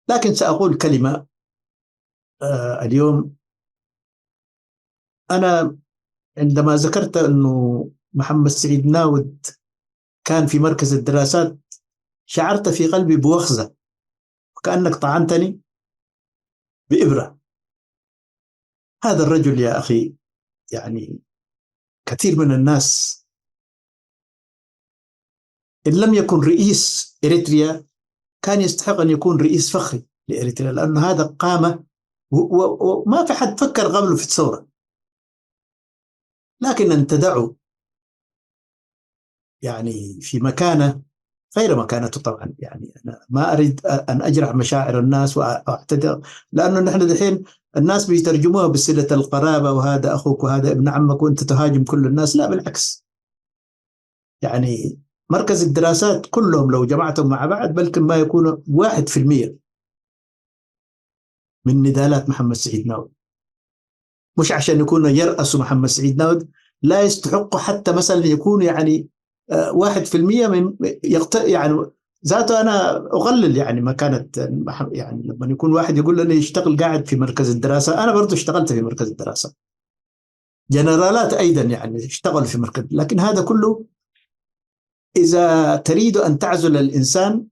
لكن سأقول كلمة اليوم. أنا عندما ذكرت أنه محمد سعيد ناود كان في مركز الدراسات شعرت في قلبي بوخزة، وكأنك طعنتني بإبرة. هذا الرجل يا أخي يعني كثير من الناس إن لم يكن رئيس إريتريا كان يستحق أن يكون رئيس فخري لإريتريا، لأن هذا قامة وما في حد فكر قبله في الثورة. لكن أن تدعو يعني في مكانة غير مكانته طبعا، يعني أنا ما أريد أن أجرح مشاعر الناس وأعتذر، لأنه نحن دحين الناس بيترجموها بصلة القرابة، وهذا أخوك وهذا ابن عمك وأنت تهاجم كل الناس. لا بالعكس، يعني مركز الدراسات كلهم لو جمعتهم مع بعض بلكن ما يكونوا 1% من نضالات محمد سعيد ناود. مش عشان يكونوا يرأسوا محمد سعيد ناود، لا يستحقوا حتى مثلا يكون يعني 1% من يعني ذاته. أنا أقلل يعني ما كانت، يعني لما يكون واحد يقول لي يشتغل قاعد في مركز الدراسة، أنا برضو اشتغلت في مركز الدراسة، جنرالات أيضا يعني اشتغل في مركز. لكن هذا كله إذا تريد أن تعزل الإنسان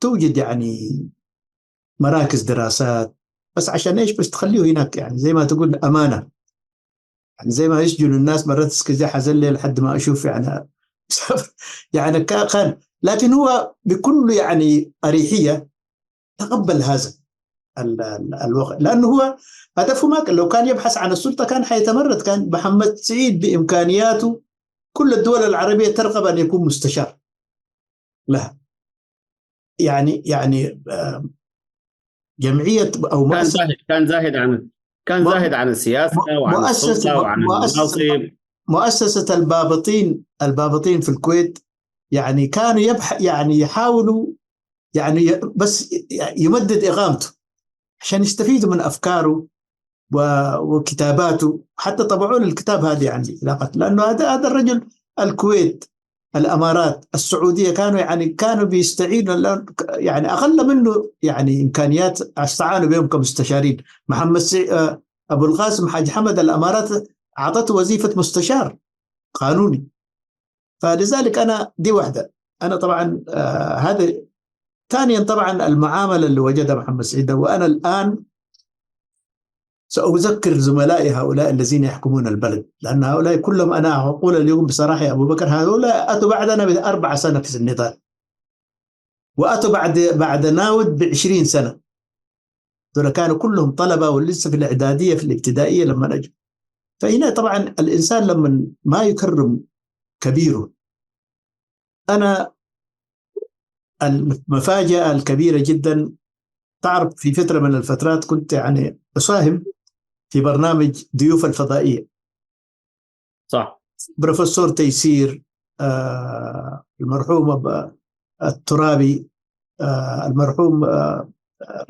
توجد يعني مراكز دراسات، بس عشان إيش؟ بس تخليه هناك، يعني زي ما تقول أمانة، يعني زي ما يسجن الناس مرات اسكزي حزلي لحد ما أشوف يعني يعني كان. لكن هو بكل يعني أريحية تقبل هذا الوقت، لأنه هو هدفه ما كان، لو كان يبحث عن السلطة كان حيتمرد. كان محمد سعيد بإمكانياته كل الدول العربية ترغب أن يكون مستشار لها، يعني جمعية أو مؤسسة.
كان زاهد عن السياسة وعن السلطة وعن المناصب.
مؤسسة البابطين في الكويت يعني كانوا يعني يحاولوا يعني بس يمدد إقامته عشان يستفيدوا من أفكاره وكتاباته. حتى طبعوا الكتاب هذه يعني لأنه هذا الرجل الكويت، الأمارات، السعودية كانوا بيستعينوا، يعني أقل منه يعني إمكانيات استعانوا بهم كمستشارين. محمد أبو القاسم حاج حمد الأمارات أعطته وظيفة مستشار قانوني. فلذلك أنا دي واحدة. أنا طبعا هذا ثانيا طبعا المعاملة اللي وجدها محمد سعيد، وأنا الآن سأذكر زملائي هؤلاء الذين يحكمون البلد، لأن هؤلاء كلهم أنا أقول اليوم بصراحة يا أبو بكر هؤلاء أتوا بعدنا ب4 سنة في النضال، وأتوا بعد ناود ب20 سنة. دول كانوا كلهم طلبة ولسه في الإعدادية في الابتدائية لما نجوا. فهنا طبعا الإنسان لما ما يكرم كبيره. أنا المفاجأة الكبيرة جدا، تعرف في فترة من الفترات كنت يعني أساهم في برنامج ضيوف الفضائية.
صح.
بروفيسور تيسير، المرحوم الترابي، المرحوم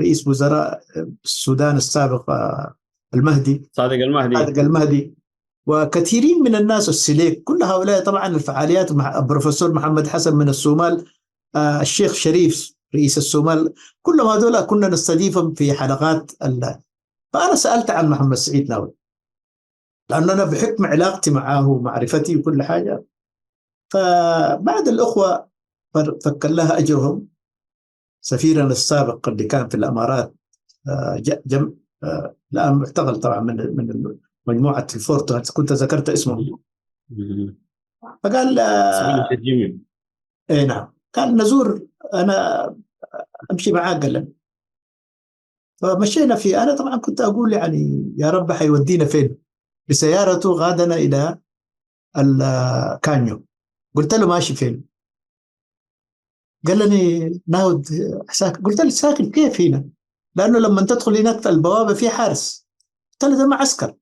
رئيس وزراء السودان السابق المهدي
صادق
المهدي، وكثيرين من الناس السليك، كل هؤلاء طبعا الفعاليات مع البروفيسور محمد حسن من الصومال، الشيخ شريف رئيس الصومال، كل هذول كنا نستضيفهم في حلقات فأنا سألت عن محمد سعيد ناود، لأن أنا بحكم علاقتي معه ومعرفتي وكل حاجة. فبعد الأخوة فك الله أجرهم سفيرنا السابق اللي كان في الأمارات، الآن معتقل طبعا من مجموعة الفورتو، كنت ذكرت اسمه، فقال نعم، قال نزور، أنا أمشي معاه، قال لي. فمشينا أنا طبعا كنت أقول يعني يا رب حيودينا فين، بسيارته غادنا إلى الكانيو. قلت له ماشي فين؟ قال لي ناود ساكن. قلت له ساكن كيف هنا؟ لأنه لما تدخل هناك في البوابة في حارس. قلت له ده معسكر.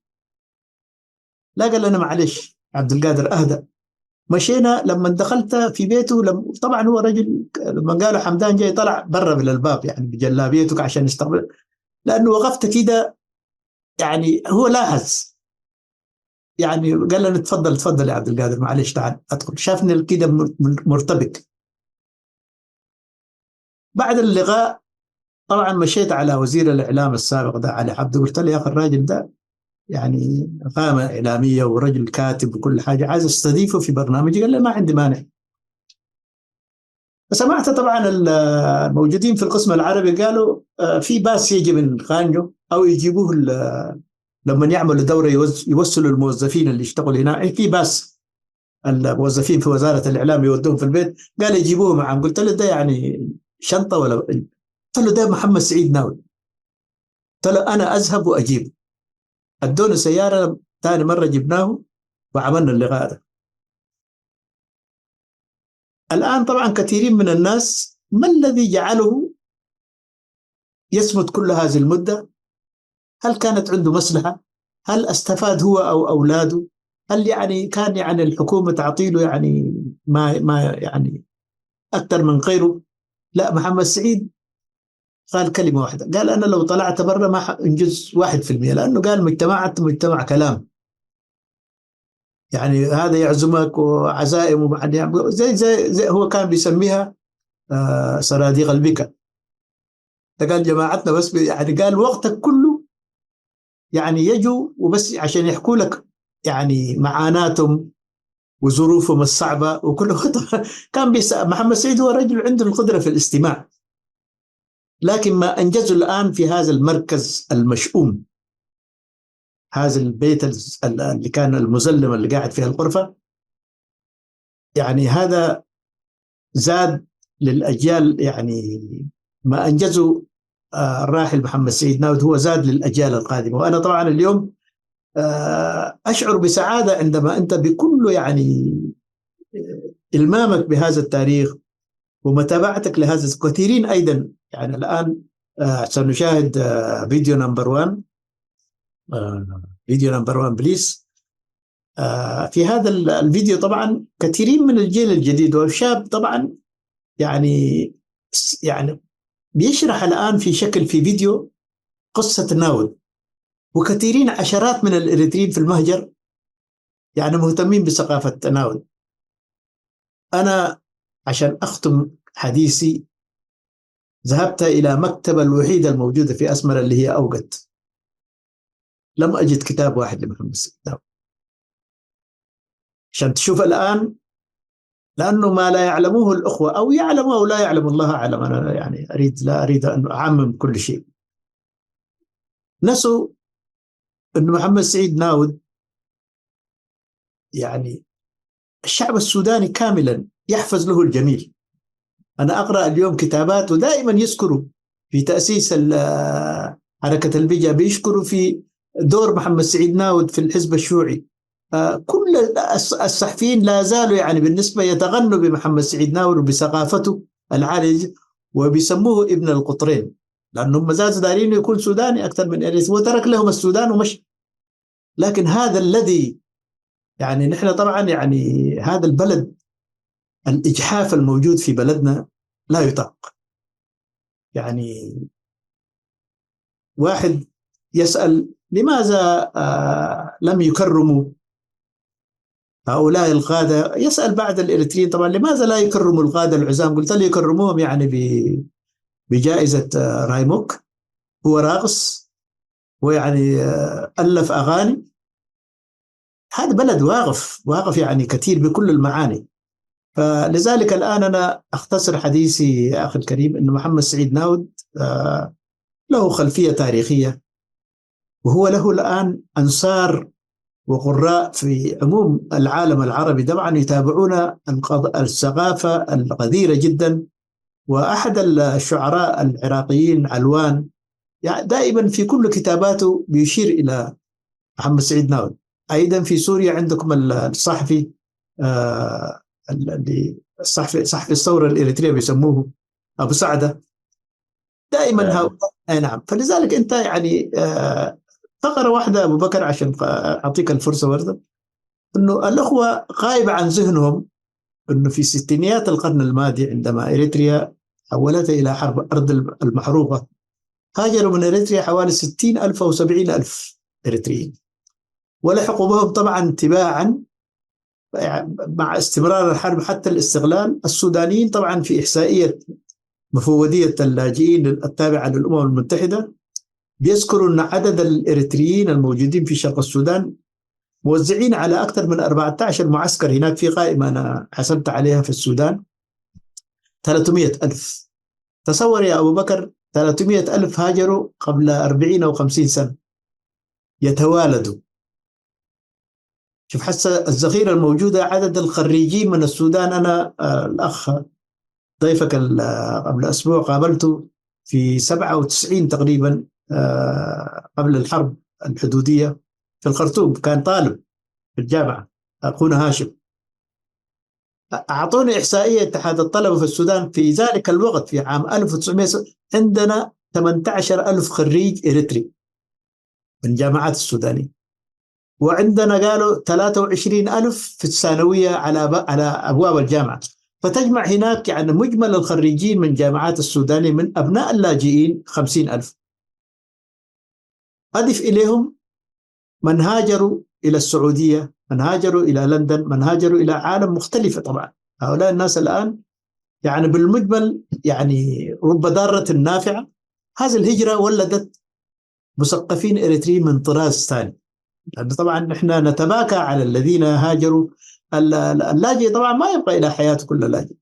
لا، قال لنا معلش عبد القادر أهدى. مشينا لما دخلت في بيته، طبعا هو رجل لما قالوا حمدان جاي طلع برا من الباب يعني بجلابيتك عشان يستقبل، لأنه وقفت كده يعني هو لاحظ، يعني قال لنا تفضل يا عبد القادر معلش تعال أدخل. شافني كده مرتبك. بعد اللقاء طبعا مشيت على وزير الإعلام السابق ده علي عبده، قلت له يا أخي الراجل ده يعني قامة إعلامية ورجل كاتب وكل حاجة، عايز استضيفه في برنامجي. قال لي ما عندي مانع. فسمعت طبعا الموجودين في القسم العربي قالوا في باس يجي من خانجو أو يجيبوه لما يعملوا دورة يوصلوا الموظفين اللي يشتغلوا هنا، في باس الموظفين في وزارة الإعلام يودوهم في البيت، قال يجيبوه معهم. قلت له ده يعني شنطة ولا؟ قلت له ده محمد سعيد ناود. قلت له أنا أذهب وأجيب. ادونا سيارة، ثاني مرة جبناه وعملنا اللقاء ده. الآن طبعا كثيرين من الناس ما الذي جعله يصمت كل هذه المدة؟ هل كانت عنده مصلحة؟ هل استفاد هو أو أولاده؟ هل يعني كان يعني الحكومة تعطيله يعني ما يعني أكثر من غيره؟ لا، محمد سعيد قال كلمة واحدة، قال أنا لو طلعت برا ما أنجز 1%، لأنه قال مجتمع كلام، يعني هذا يعزمك وعزائم وبعدين زي هو كان بيسميها صناديق البكا. ده قال جماعتنا بس يعني قال وقتك كله يعني يجوا وبس عشان يحكوا لك يعني معاناتهم وظروفهم الصعبة وكله. كان محمد سعيد هو رجل عنده القدرة في الاستماع، لكن ما أنجزه الآن في هذا المركز المشؤوم، هذا البيت اللي كان المظلم اللي قاعد فيها الغرفة، يعني هذا زاد للأجيال، يعني ما أنجزه الراحل محمد سعيد ناود هو زاد للأجيال القادمة. وأنا طبعا اليوم أشعر بسعادة عندما أنت بكل يعني إلمامك بهذا التاريخ ومتابعتك لهذا. كثيرين أيضا يعني الآن سنشاهد فيديو نمبر 1، فيديو نمبر 1 بليز. في هذا الفيديو طبعا كثيرين من الجيل الجديد والشاب طبعا يعني بيشرح الآن في فيديو قصة ناود، وكثيرين عشرات من الإريتريين في المهجر يعني مهتمين بثقافة ناود. أنا عشان أختم حديثي ذهبت إلى مكتبة الوحيدة الموجودة في أسمر اللي هي أوقت، لم أجد كتاب واحد لمحمد سعيد ناود. عشان تشوف الآن لأنه ما لا يعلمه الأخوة أو يعلم أو لا يعلم، الله أعلم، أنا يعني لا أريد أن أعمم كل شيء. نسوا أن محمد سعيد ناود يعني الشعب السوداني كاملا يحفظ له الجميل. أنا أقرأ اليوم كتاباته دائما يذكروا في تأسيس حركة البجا، بيشكروا في دور محمد سعيد ناود في الحزب الشيوعي. كل الصحفيين لا زالوا يعني بالنسبة يتغنوا بمحمد سعيد ناود وبثقافته العالية، وبيسموه ابن القطرين، لأنهم مازالوا دارين يكون سوداني أكثر من إريث، وترك لهم السودان ومشي. لكن هذا الذي يعني نحن طبعا يعني هذا البلد، الإجحاف الموجود في بلدنا لا يطاق. يعني واحد يسأل لماذا لم يكرموا هؤلاء القادة، يسأل بعض الإريتريين طبعا لماذا لا يكرموا القادة العزام؟ قلت له يكرموهم يعني بجائزة رايموك، هو راقص ويعني ألف أغاني. هذا بلد واقف يعني كثير بكل المعاني. فلذلك الآن أنا أختصر حديثي يا أخي الكريم أن محمد سعيد ناود له خلفية تاريخية، وهو له الآن أنصار وقراء في عموم العالم العربي طبعا يتابعون الثقافة الغزيرة جدا. وأحد الشعراء العراقيين علوان يعني دائما في كل كتاباته بيشير إلى محمد سعيد ناود. أيضا في سوريا عندكم الصحفي صحفي الثورة الإريترية بيسموه أبو سعدة، دائما هؤلاء. نعم. فلذلك أنت يعني فقرة واحدة أبو بكر عشان أعطيك الفرصة ورده، أنه الأخوة غايبة عن ذهنهم أنه في ستينيات القرن الماضي عندما إريتريا حولتها إلى حرب أرض المحروقة، هاجروا من إريتريا حوالي 60,000 أو 70,000 إريتريين، ولحقوا بهم طبعا تباعا مع استمرار الحرب حتى الاستغلال. السودانيين طبعا في إحصائية مفوضية اللاجئين التابعة للأمم المتحدة بيذكروا أن عدد الإريتريين الموجودين في شرق السودان موزعين على أكثر من 14 معسكر هناك. في قائمة أنا حسبت عليها في السودان 300,000. تصور يا أبو بكر 300,000 هاجروا قبل 40 أو 50 سنة يتوالدوا. شوف حتى الذخيرة الموجودة. عدد الخريجين من السودان، أنا الأخ ضيفك قبل أسبوع قابلته في 97 تقريبا قبل الحرب الحدودية في الخرطوم، كان طالب في الجامعة أخونا هاشم. أعطوني إحصائية اتحاد الطلبة في السودان في ذلك الوقت في عام 1900 عندنا 18,000 خريج إريتري من جامعات السودانية، وعندنا قالوا 23,000 في الثانوية على أبواب الجامعة. فتجمع هناك يعني مجمل الخريجين من جامعات السودانية من أبناء اللاجئين 50,000. أضف إليهم من هاجروا إلى السعودية، من هاجروا إلى لندن، من هاجروا إلى عالم مختلفة. طبعا هؤلاء الناس الآن يعني بالمجمل يعني رب ضارة نافعة. هذه الهجرة ولدت مثقفين إريتريين من طراز ثاني، لأن طبعا نحن نتباكى على الذين هاجروا. اللاجئ طبعا ما يبقى إلى حياته كل لاجئ.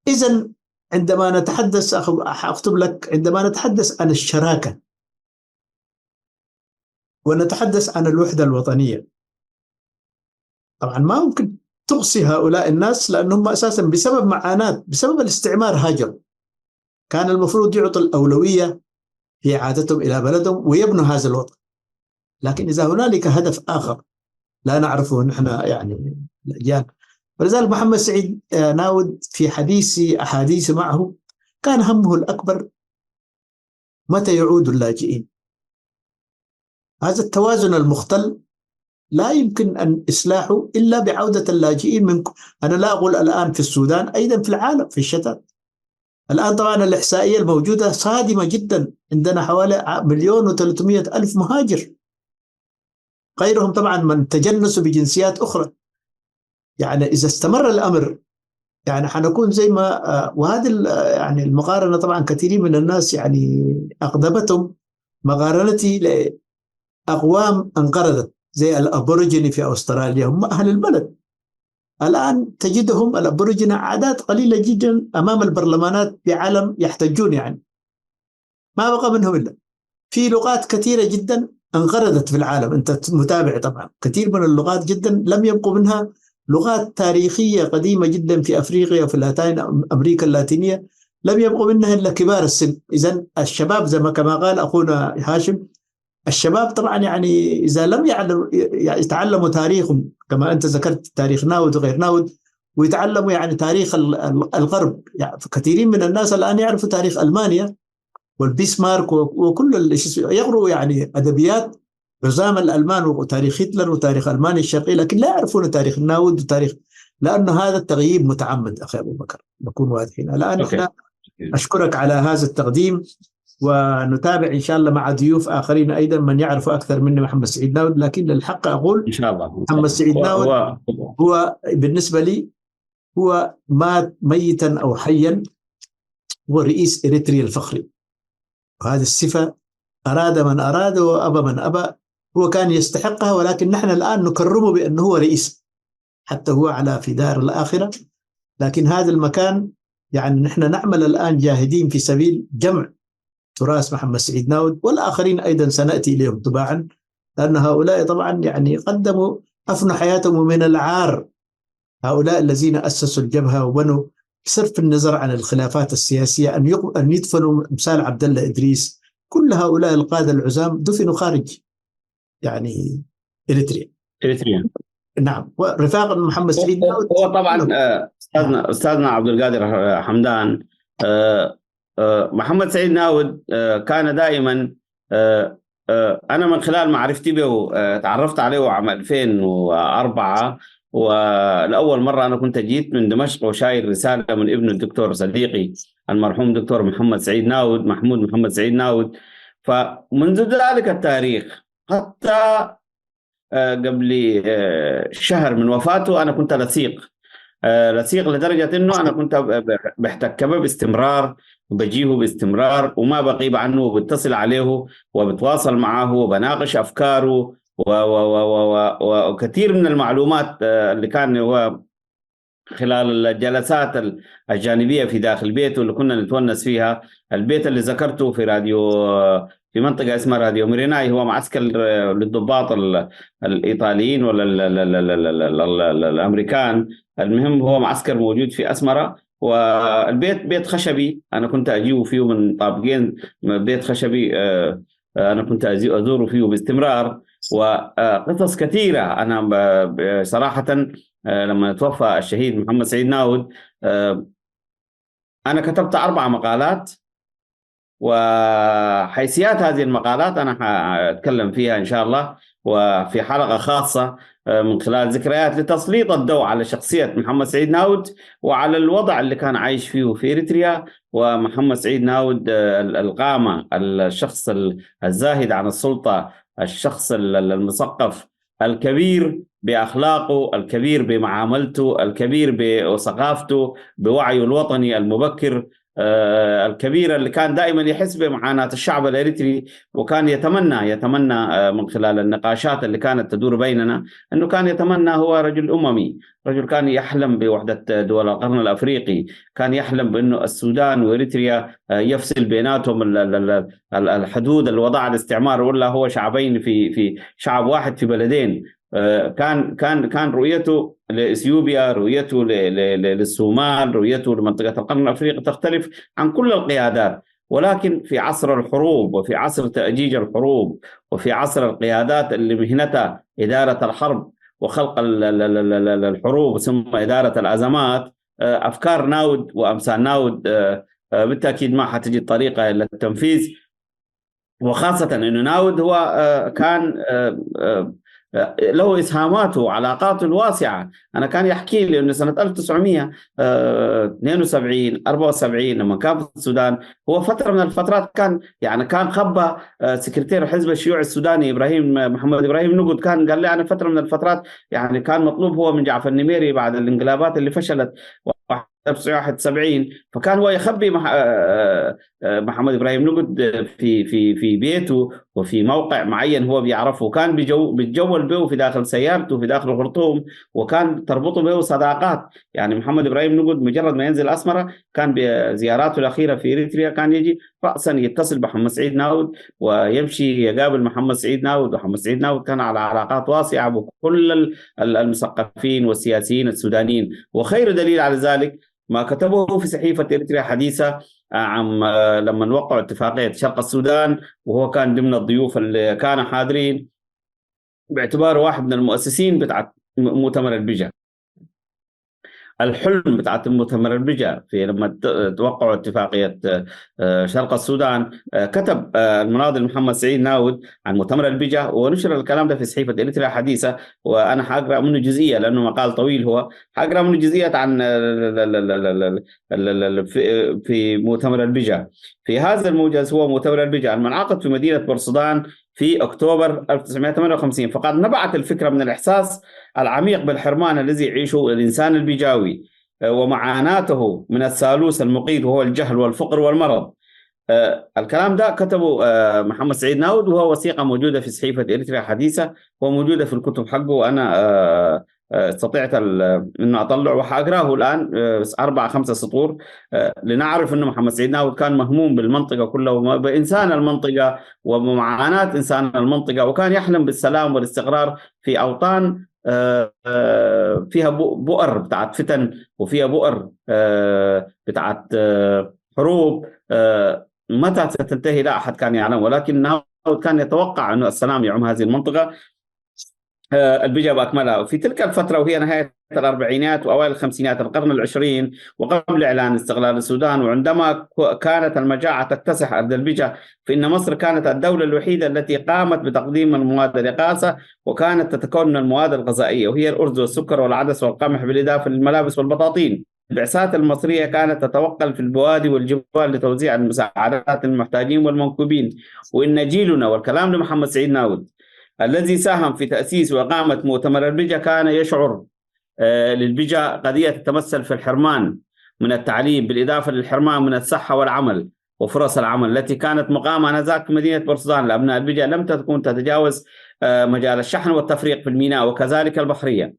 إذن عندما نتحدث أكتب لك، عندما نتحدث عن الشراكة ونتحدث عن الوحدة الوطنية، طبعا ما ممكن تقصي هؤلاء الناس لأنهم أساسا بسبب معاناة بسبب الاستعمار هاجروا. كان المفروض يعطوا الأولوية في عادتهم إلى بلدهم ويبنوا هذا الوطن. لكن إذا هنالك هدف آخر لا نعرفه نحن يعني الأجيال. ولذلك محمد سعيد ناود في أحاديثي معه كان همه الأكبر متى يعود اللاجئين. هذا التوازن المختل لا يمكن أن إصلاحه إلا بعودة اللاجئين أنا لا أقول الآن في السودان، أيضا في العالم في الشتات. الآن طبعا الإحصائية الموجودة صادمة جدا، عندنا حوالي 1,300,000 مهاجر، غيرهم طبعا من تجنسوا بجنسيات أخرى. يعني إذا استمر الأمر يعني حنكون زي ما وهذه يعني المقارنة طبعا كثيرين من الناس يعني أغضبتهم مقارنتي لأقوام انقرضت زي الأبوريجيني في أستراليا، هم أهل البلد الآن تجدهم الأبوريجين أعداد قليلة جدا أمام البرلمانات بعلم يحتجون، يعني ما بقى منهم إلا. في لغات كثيرة جدا انقرضت في العالم، أنت متابع طبعا، كثير من اللغات جدا لم يبقوا منها. لغات تاريخية قديمة جدا في أفريقيا وفي أمريكا اللاتينية لم يبقوا منها إلا كبار السن. إذن الشباب زي ما كما قال أخونا هاشم، الشباب طبعا يعني إذا لم يتعلموا تاريخهم كما أنت ذكرت، تاريخ ناود وغير ناود، ويتعلموا يعني تاريخ الغرب. يعني كثيرين من الناس الآن يعرفوا تاريخ ألمانيا والبيسمارك وكل يقروا يعني أدبيات عزام الألمان وتاريخ هتلر وتاريخ ألمانيا الشرقية، لكن لا يعرفون تاريخ الناود وتاريخ، لأنه هذا التغييب متعمد. أخي أبو بكر نكون واضحين الآن. إحنا أشكرك على هذا التقديم، ونتابع إن شاء الله مع ضيوف آخرين أيضا من يعرف أكثر مني محمد سعيد ناود. لكن للحق أقول
إن شاء الله
محمد سعيد ناود هو بالنسبة لي هو مات ميتا أو حيا، هو رئيس إريتريا الفخري، وهذه الصفة أراد من أراد وأبى من أبى، هو كان يستحقها، ولكن نحن الآن نكرمه بأنه هو رئيس حتى هو على في دار الآخرة. لكن هذا المكان يعني نحن نعمل الآن جاهدين في سبيل جمع تراث محمد سعيد ناود، والآخرين أيضا سنأتي إليهم تباعا، لأن هؤلاء طبعا يعني قدموا أفنوا حياتهم من العار. هؤلاء الذين أسسوا الجبهة وبنوا، بصرف النظر عن الخلافات السياسية، أن يدفنوا أمثال عبد الله إدريس، كل هؤلاء القادة العزام دفنوا خارج يعني إريتريا. نعم، ورفاق محمد سعيد ناود
هو طبعا أستاذنا عبد القادر حمدان، محمد سعيد ناود كان دائما، أنا من خلال معرفتي به تعرفت عليه عام 2004، والأول مرة أنا كنت جيت من دمشق وشايل رسالة من ابن الدكتور صديقي المرحوم دكتور محمد سعيد ناود، محمود محمد سعيد ناود. فمنذ ذلك التاريخ حتى قبل شهر من وفاته أنا كنت لصيق لدرجة أنه أنا كنت بحتك به باستمرار وبجيه باستمرار، وما بغيب عنه، وبتصل عليه وبتواصل معه وبناقش أفكاره وكثير من المعلومات اللي كان هو خلال الجلسات الجانبية في داخل بيته اللي كنا نتونس فيها. البيت اللي ذكرته في راديو، في منطقة اسمها راديو ميريناي، هو معسكر للضباط الإيطاليين ولا الأمريكان، المهم هو معسكر موجود في أسمرة. والبيت بيت خشبي، أنا كنت أجيه فيه من طابقين، بيت خشبي أنا كنت أزوره فيه باستمرار. وقصص كثيرة أنا صراحة لما توفى الشهيد محمد سعيد ناود أنا كتبت 4 مقالات، وحيثيات هذه المقالات أنا أتكلم فيها إن شاء الله، وفي حلقة خاصة من خلال ذكريات لتسليط الضوء على شخصية محمد سعيد ناود وعلى الوضع اللي كان عايش فيه في إريتريا. ومحمد سعيد ناود القامة، الشخص الزاهد عن السلطة، الشخص المثقف الكبير بأخلاقه، الكبير بمعاملته، الكبير بثقافته، بوعيه الوطني المبكر، الكبير اللي كان دائما يحس بمعاناة الشعب الإريتري، وكان يتمنى من خلال النقاشات اللي كانت تدور بيننا أنه كان يتمنى، هو رجل أممي، رجل كان يحلم بوحدة دول القرن الأفريقي، كان يحلم بأنه السودان وإريتريا يفصل بيناتهم الحدود اللي وضع الاستعمار، ولا هو شعبين في شعب واحد في بلدين. كان رؤيته لإثيوبيا، رؤيته للصومال، رؤيته لمنطقة القرن الأفريقي تختلف عن كل القيادات. ولكن في عصر الحروب، وفي عصر تأجيج الحروب، وفي عصر القيادات اللي مهنتها إدارة الحرب وخلق الحروب ثم إدارة الأزمات، أفكار ناود وأمثال ناود بالتأكيد ما حتجد طريقة إلى التنفيذ. وخاصة أنه ناود هو كان له إسهاماته وعلاقاته الواسعة. أنا كان يحكي لي أنه سنة 1972 74 لما كان في السودان، هو فترة من الفترات كان خبى سكرتير الحزب الشيوعي السوداني محمد إبراهيم نقد، كان قال لي أنا فترة من الفترات يعني كان مطلوب هو من جعفر النميري بعد الانقلابات اللي فشلت 1971. فكان هو يخبي محمد إبراهيم نقد في بيته وفي موقع معين هو بيعرفه، كان بيتجول به في داخل سيارته في داخل الخرطوم، وكان تربطه به صداقات. يعني محمد إبراهيم نقد مجرد ما ينزل أسمرة كان بزياراته الأخيرة في إريتريا كان يجي رأسا يتصل بمحمد سعيد ناود ويمشي يقابل محمد سعيد ناود، ومحمد سعيد ناود كان على علاقات واسعة بكل المثقفين والسياسيين السودانيين. وخير دليل على ذلك ما كتبه في صحيفة إريتريا حديثة عام لما وقعوا اتفاقية شرق السودان، وهو كان ضمن الضيوف اللي كانوا حاضرين باعتباره واحد من المؤسسين بتاع مؤتمر البجا. الحلم بتاعت المؤتمر البجا في لما توقعوا اتفاقية شرق السودان، كتب المناضل محمد سعيد ناود عن مؤتمر البجا ونشر الكلام ده في صحيفة إريتريا حديثة. وأنا حأقرأ منه جزئية لأنه مقال طويل، هو حأقرأ منه جزئية عن في مؤتمر البجا. في هذا الموجز هو مؤتمر البجا المنعقد في مدينة بورسودان في أكتوبر 1958. فقد نبعت الفكرة من الإحساس العميق بالحرمان الذي يعيشه الإنسان البجاوي ومعاناته من الثالوث المقيت وهو الجهل والفقر والمرض. الكلام ده كتبه محمد سعيد ناود، وهو وثيقة موجودة في صحيفة إريتريا حديثة وموجودة في الكتب حقه، وأنا استطعت انه اطلع وحاقراه الان 4-5 سطور لنعرف انه محمد سعيد ناود كان مهموم بالمنطقه كلها وبانسان المنطقه ومعاناه انسان المنطقه، وكان يحلم بالسلام والاستقرار في اوطان فيها بؤر بتاعت فتن وفيها بؤر بتاعت حروب متى ستنتهي لا احد كان يعلم، ولكن ناود كان يتوقع انه السلام يعم هذه المنطقه. البجا بأكملها في تلك الفترة وهي نهاية الأربعينات وأوائل الخمسينات القرن العشرين وقبل إعلان استقلال السودان، وعندما كانت المجاعة تكتسح أرض البجا، فإن مصر كانت الدولة الوحيدة التي قامت بتقديم المواد الإقاصة، وكانت تتكون من المواد الغذائية وهي الأرز والسكر والعدس والقمح بالإضافة للملابس والبطاطين. البعثات المصرية كانت تتوقف في البوادي والجبال لتوزيع المساعدات للمحتاجين والمنكوبين. وإن جيلنا، والكلام لمحمد سعيد ناود الذي ساهم في تأسيس وإقامة مؤتمر البجا، كان يشعر للبجا قضية تتمثل في الحرمان من التعليم بالإضافة للحرمان من الصحة والعمل وفرص العمل التي كانت مقامة آنذاك في مدينة بورسودان لأبناء البجا لم تكن تتجاوز مجال الشحن والتفريق في الميناء وكذلك البحرية.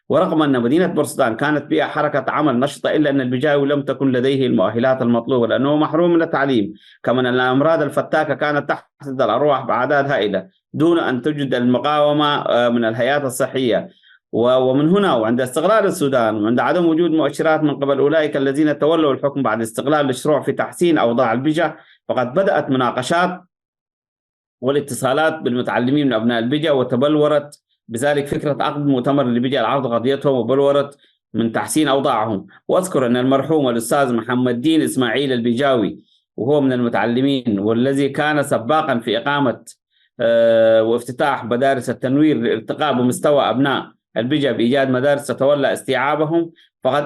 ورغم أن مدينة بورسودان كانت بها حركة عمل نشطة، إلا أن البجاوي لم تكن لديه المؤهلات المطلوبة لأنه محروم من التعليم. كما أن الأمراض الفتاكة كانت تحصد الأرواح بأعداد هائلة دون أن تجد المقاومة من الهيئات الصحية. ومن هنا وعند استقلال السودان وعند عدم وجود مؤشرات من قبل أولئك الذين تولوا الحكم بعد استقلال الشروع في تحسين أوضاع البجا، فقد بدأت مناقشات والاتصالات بالمتعلمين من أبناء البجا، وتبلورت بذلك فكرة عقد مؤتمر لبجا العرض قضيتهم وبلورت من تحسين أوضاعهم. وأذكر أن المرحوم الأستاذ محمد دين إسماعيل البجاوي وهو من المتعلمين والذي كان سباقا في إقامة وافتتاح مدارس التنوير لارتقاء بمستوى أبناء البجا بإيجاد مدارس تتولى استيعابهم، فقد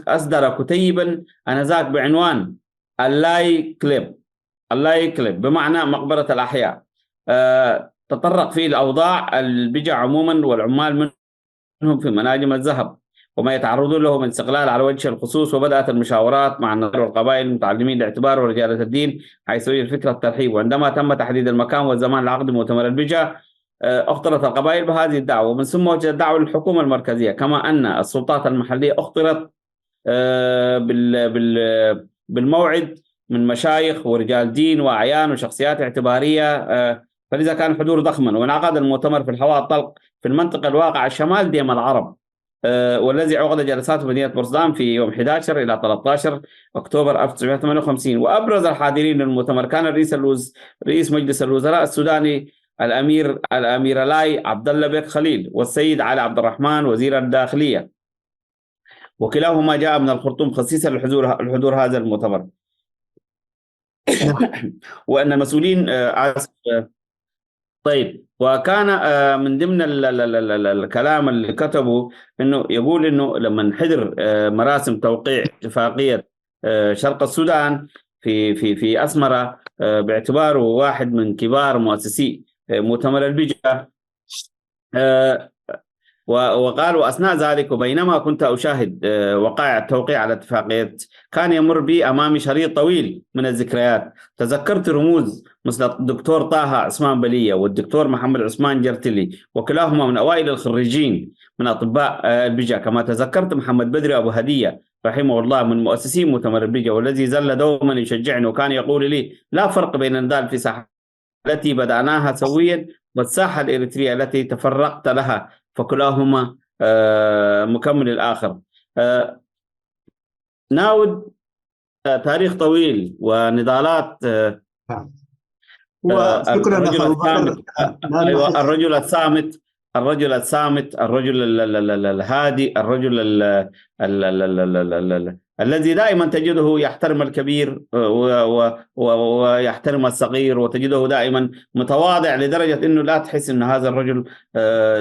أصدر كتيبا آنذاك بعنوان اللاي كليب بمعنى مقبرة الأحياء، تطرق فيه الأوضاع البجا عموما والعمال منهم في مناجم الذهب وما يتعرضون له من استقلال على وجه الخصوص. وبدأت المشاورات مع النظر والقبائل المتعلمين لاعتبار ورجالة الدين حيث الفكرة الترحيب. وعندما تم تحديد المكان والزمان لعقد مؤتمر البجا، اختلط القبائل بهذه الدعوة، ومن ثم وجهت الدعوة للحكومة المركزية، كما أن السلطات المحلية اختلط بالموعد من مشايخ ورجال دين وأعيان وشخصيات اعتبارية، فلذا كان الحضور ضخما. وانعقد المؤتمر في الهواء الطلق في المنطقة الواقعة شمال ديم العرب، والذي عقد جلساته في مدينة بورسودان في يوم 11 إلى 13 أكتوبر 1958. وأبرز الحاضرين للمؤتمر كان رئيس مجلس الوزراء السوداني الأمير لاي عبد الله بيك خليل، والسيد علي عبد الرحمن وزير الداخلية، وكلاهما جاء من الخرطوم خصيصا لحضور هذا المؤتمر. وأن المسؤولين طيب، وكان من ضمن الكلام اللي كتبه انه يقول انه لما حضر مراسم توقيع اتفاقية شرق السودان في أسمرة باعتباره واحد من كبار مؤسسي مؤتمر البجا، وقال وأثناء ذلك وبينما كنت أشاهد وقائع التوقيع على اتفاقية كان يمر بي أمامي شريط طويل من الذكريات. تذكرت رموز مثل الدكتور طه عثمان بلية والدكتور محمد عثمان جرتلي، وكلاهما من أوائل الخريجين من أطباء البيجا. كما تذكرت محمد بدري أبو هدية رحمه الله من مؤسسين مؤتمر البيجا، والذي زل دوما يشجعني وكان يقول لي لا فرق بين النضال في ساحة التي بدأناها سويا والساحة الإريترية التي تفرقت لها، فكلاهما مكمل الآخر. ناود تاريخ طويل ونضالات.
وشكرا
الرجل الصامت، الرجل الصامت، الرجل الهادي، الرجل الذي دائما تجده يحترم الكبير ويحترم الصغير، وتجده دائما متواضع لدرجة أنه لا تحس أن هذا الرجل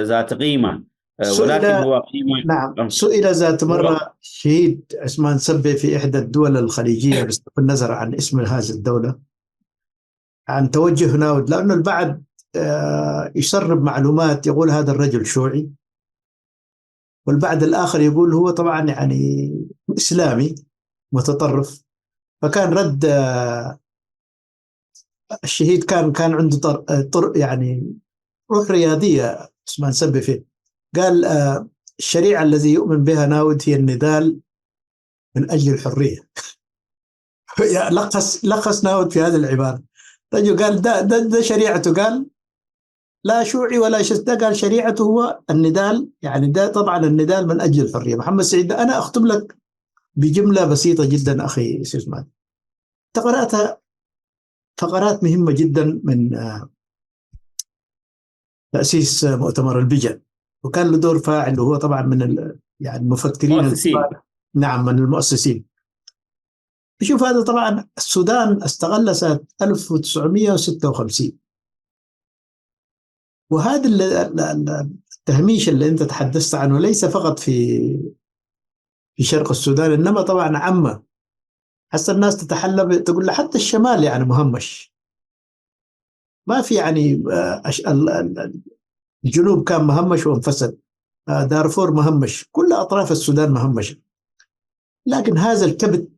ذات قيمة، ولكن هو قيمة.
نعم، سئل ذات مرة شهيد عثمان سبي في إحدى الدول الخليجية بصرف النظر عن اسم هذه الدولة عن توجه ناود، لأنه البعض يسرب معلومات يقول هذا الرجل شيوعي، والبعض الآخر يقول هو طبعا يعني إسلامي متطرف. فكان رد الشهيد كان عنده يعني روح رياضية عثمان سبي فيه. قال الشريعة الذي يؤمن بها ناود هي النضال من أجل الحرية. لخص ناود في هذه العبارة. رجل قال ده شريعته، قال لا شيوعي ولا ده قال شريعته هو النضال، يعني ده طبعا النضال من أجل الحرية. محمد سعيد، أنا أختم لك بجملة بسيطة جدا أخي سيسمان، قرأتها، فقرات مهمة جدا من تأسيس مؤتمر البيجا، وكان له دور فاعل، وهو طبعا من يعني المفكرين نعم من المؤسسين. شوف هذا طبعا السودان استغل سنة 1956، وهذا التهميش اللي انت تحدثت عنه ليس فقط في شرق السودان، انما طبعا عامة. حتى الناس تتحلى تقول حتى الشمال يعني مهمش، ما في يعني الجنوب كان مهمش وانفصل، دارفور مهمش، كل أطراف السودان مهمشة. لكن هذا الكبت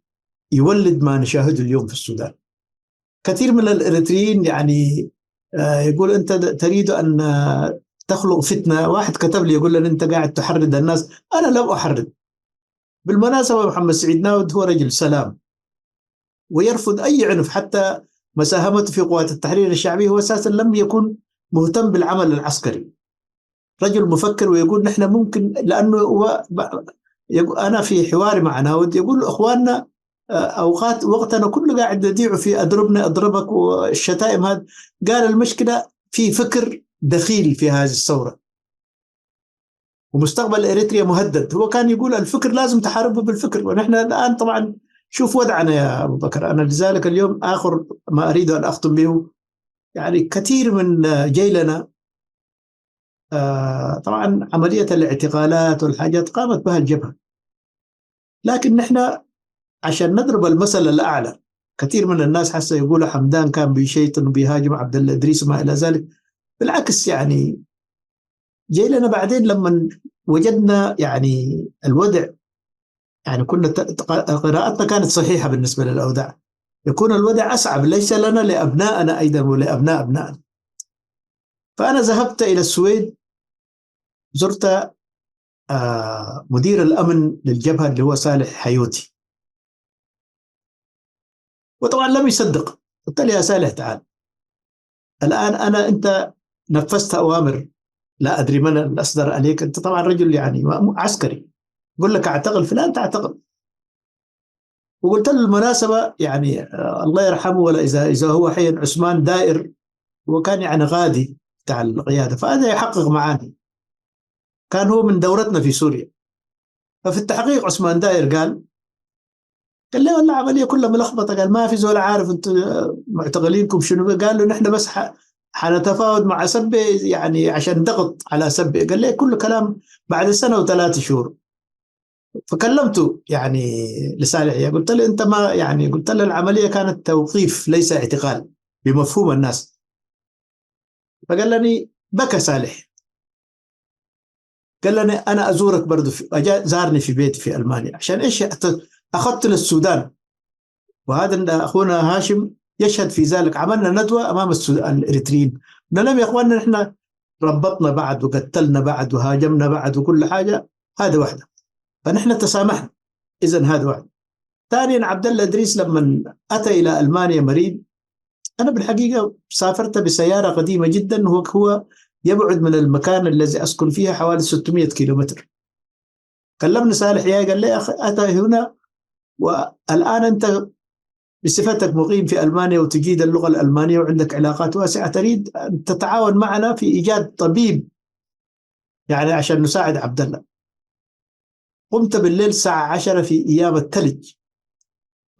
يولد ما نشاهده اليوم في السودان. كثير من الإريتريين يعني يقول أنت تريد أن تخلق فتنة. واحد كتب لي يقول لي أنت قاعد تحرض الناس. أنا لم أحرض. بالمناسبة محمد سعيد ناود هو رجل سلام ويرفض أي عنف، حتى مساهمته في قوات التحرير الشعبي هو أساسا لم يكن مهتم بالعمل العسكري. رجل مفكر، ويقول نحن ممكن، لأنه أنا في حواري مع ناود يقول إخواننا أوقات وقتنا كله قاعد نديعوا في أضربني أضربك والشتائم هذا. قال المشكلة في فكر دخيل في هذه الثورة، ومستقبل إريتريا مهدد. هو كان يقول الفكر لازم تحاربه بالفكر، ونحن الآن طبعا شوف وضعنا يا أبو بكر. أنا لذلك اليوم آخر ما أريد أن أختم به، يعني كثير من جيلنا طبعا عملية الاعتقالات والحاجات قامت بها الجبهة، لكن نحن عشان نضرب المثل الأعلى. كثير من الناس حتى يقولوا حمدان كان بيشيطن وبيهاجم عبد الله إدريس وما إلى ذلك. بالعكس، يعني جيلنا بعدين لما وجدنا يعني الوضع، يعني كنا قراءتنا كانت صحيحة بالنسبة للأوضاع، يكون الوضع أصعب ليس لنا لأبنائنا أيضا ولأبناء أبنائنا. فأنا ذهبت إلى السويد، زرت مدير الأمن للجبهة اللي هو صالح حيوتي، وطبعا لم يصدق. قلت له يا صالح تعال الآن أنت نفذت أوامر لا أدري من اللي أصدر عليك، أنت طبعا رجل يعني عسكري، يقول لك اعتقل فلان تعتقل. وقلت له المناسبة يعني الله يرحمه، ولا إذا هو حي، عثمان دائر وكان يعني غادي بتاع القيادة، فهذا يحقق معاني، كان هو من دورتنا في سوريا. ففي التحقيق عثمان دائر قال لي والله عملية كلها ملخبطة، قال ما في زول عارف انتم معتقلينكم شنو. قال له نحن بس حنتفاوض مع سبي يعني عشان ضغط على سبي. قال لي كل كلام بعد سنة و3 شهور. فكلمته يعني لصالح، قلت له انت ما يعني، قلت له العملية كانت توقيف ليس اعتقال بمفهوم الناس. فقال لي بكى صالح، قال لنا أنا أزورك برضو زارني في بيتي في ألمانيا. عشان إيش؟ أخذت للسودان، وهذا أخونا هاشم يشهد في ذلك. عملنا ندوة أمام الإريتريين، قلنا لهم يا أخواننا نحن ربطنا بعض وقتلنا بعض وهاجمنا بعض وكل حاجة، هذا واحدة، فنحن تسامحنا. إذن هذا واحد. ثانيا عبد الله إدريس لما أتى إلى ألمانيا مريض، أنا بالحقيقة سافرت بسيارة قديمة جدا، هو يبعد من المكان الذي أسكن فيها حوالي 600 كيلومتر. كلمني صالح يا قال لي يا أخي أتى هنا، والآن أنت بصفتك مقيم في ألمانيا وتجيد اللغة الألمانية وعندك علاقات واسعة، تريد أن تتعاون معنا في إيجاد طبيب يعني عشان نساعد عبد الله. قمت بالليل الساعة 10 في أيام الثلج،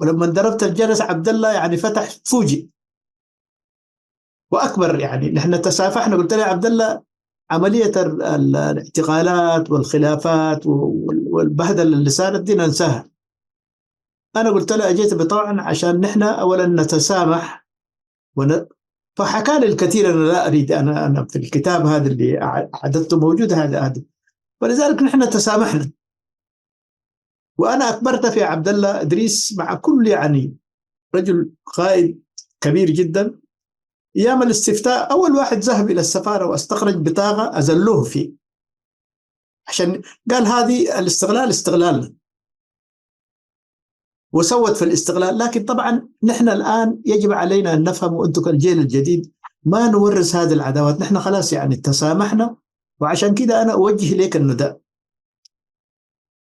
ولما ضربت الجرس عبد الله يعني فتح فوجي وأكبر. يعني نحن تسافحنا، قلت له يا عبد الله عملية الاعتقالات والخلافات والبهدلة اللي صارت دي ننساها. أنا قلت له أجيت بطوعا عشان نحن أولا نتسامح فحكى لي الكثير. أنا لا أريد، أنا في الكتاب هذا اللي عددته موجود هذا، ولذلك نحن تسامحنا. وأنا أكبرت في عبد الله إدريس مع كل يعني رجل قائد كبير جدا. أيام الاستفتاء أول واحد ذهب إلى السفارة واستخرج بطاقة أزلوه فيه، عشان قال هذه الاستغلال استغلالنا، وسوت في الاستغلال. لكن طبعا نحن الآن يجب علينا أن نفهم، وأنتم كالجيل الجديد ما نورث هذه العداوات. نحن خلاص يعني تسامحنا، وعشان كده أنا أوجه لك النداء.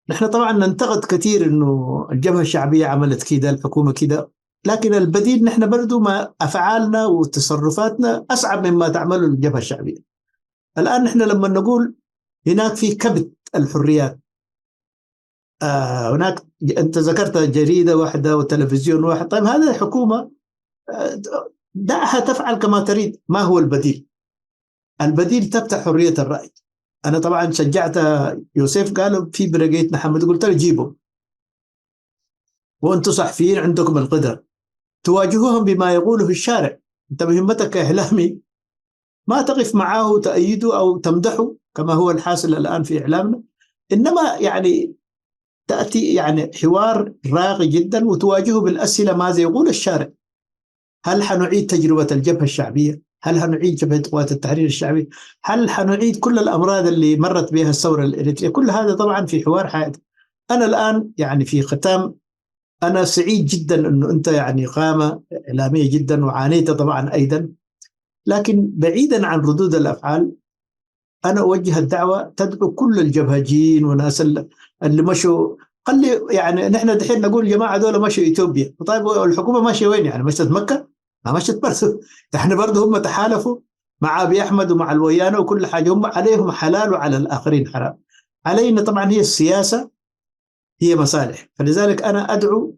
نحن طبعا ننتقد كثير إنه الجبهة الشعبية عملت كده، الحكومة كده، لكن البديل نحن برضو ما أفعالنا وتصرفاتنا أصعب مما تعمله الجبهة الشعبية. الآن نحن لما نقول هناك في كبت الحريات، هناك أنت ذكرت جريدة واحدة وتلفزيون واحد، طيب هذه الحكومة دعها تفعل كما تريد. ما هو البديل؟ البديل تفتح حرية الرأي. أنا طبعا شجعت يوسف، قالوا في برقية محمد، قلت له جيبوا، وأنتم صحفيين عندكم القدرة تواجهوهم بما يقوله في الشارع. أنت مهمتك كإعلامي ما تقف معه تأيده أو تمدحه كما هو الحاصل الآن في إعلامنا، إنما يعني تأتي يعني حوار راقي جدا وتواجهه بالأسئلة ماذا يقول الشارع. هل حنعيد تجربة الجبهة الشعبية؟ هل حنعيد جبهة قوات التحرير الشعبي؟ هل حنعيد كل الأمراض اللي مرت بها الثورة الإريترية؟ كل هذا طبعا في حوار حياتي. أنا الآن يعني في ختام، أنا سعيد جدا أنه أنت يعني قامة إعلامية جدا، وعانيت طبعا أيضا، لكن بعيدا عن ردود الأفعال أنا أوجه الدعوة تدعو كل الجبهجيين وناس اللي مشوا. خلي يعني نحن دحين نقول جماعة دول مشوا إثيوبيا، طيب الحكومة ماشية وين؟ يعني مشت مكة؟ ما مشت برضه. احنا برضه هم تحالفوا مع أبي أحمد ومع الويانة وكل حاجة، هم عليهم حلال وعلى الآخرين حرام. علينا طبعا هي السياسة هي مصالح. فلذلك أنا أدعو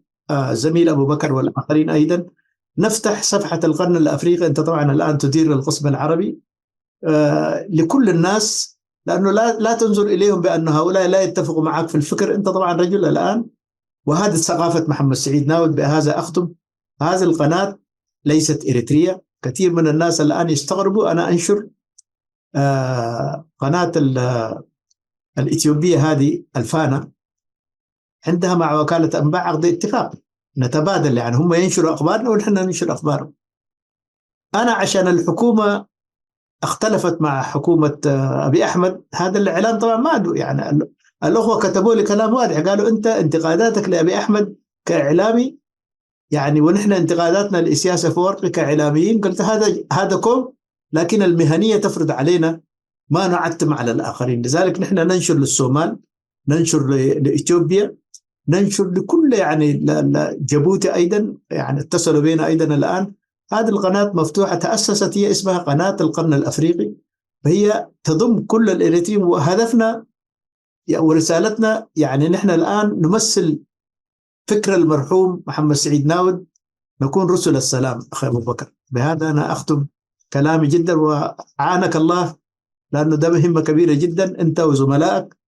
زميل أبو بكر والآخرين أيضا نفتح صفحة القرن الأفريقي. أنت طبعا الآن تدير القسم العربي لكل الناس، لأنه لا تنظر إليهم بأن هؤلاء لا يتفقوا معك في الفكر. أنت طبعا رجل الآن، وهذه ثقافة محمد سعيد ناود. بهذا أختم. هذه القناة ليست إريتريا. كثير من الناس الآن يستغربوا أنا أنشر قناة الإثيوبية هذه الفانا، عندها مع وكالة أنباء عقد اتفاق نتبادل، يعني هم ينشروا أخبارنا ونحن ننشر أخبارهم. أنا عشان الحكومة اختلفت مع حكومة أبي أحمد، هذا الإعلام طبعا ما يعني الأخوة كتبوا لي كلام واضح، قالوا أنت انتقاداتك لأبي أحمد كإعلامي يعني، ونحن انتقاداتنا للسياسة في ورقة كإعلاميين. قلت هذا كوم، لكن المهنية تفرض علينا ما نعتم على الآخرين. لذلك نحن ننشر للصومال، ننشر لإثيوبيا، ننشر لكل يعني جيبوتي أيضا، يعني اتصلوا بنا أيضا الآن. هذه القناة مفتوحة، تأسست هي اسمها قناة القرن الأفريقي، فهي تضم كل الإريتريين. وهدفنا ورسالتنا يعني نحن الآن نمثل فكر المرحوم محمد سعيد ناود، نكون رسل السلام. أخي أبو بكر، بهذا أنا أختم كلامي جدا، وعانك الله، لأنه ده مهمة كبيرة جدا أنت وزملائك.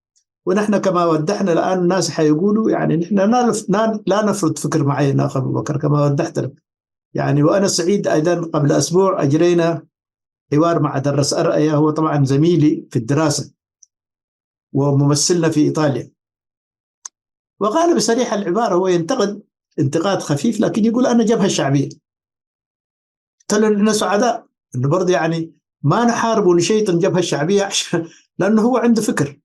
ونحن كما ودحنا الآن الناس حيقولوا يعني نحن لا نفرض فكر معين. أخي أبو بكر كما ودحت لك يعني. وأنا سعيد أيضا قبل أسبوع أجرينا حوار مع درس أرأية، هو طبعا زميلي في الدراسة، وممثلنا في إيطاليا، وقال بصريح العبارة، هو ينتقد انتقاد خفيف لكن يقول أنا جبهة شعبية. قلت له إحنا سعداء إنه برضه يعني ما نحارب ونشيطن جبهة الشعبية عشان لأنه هو عنده فكر.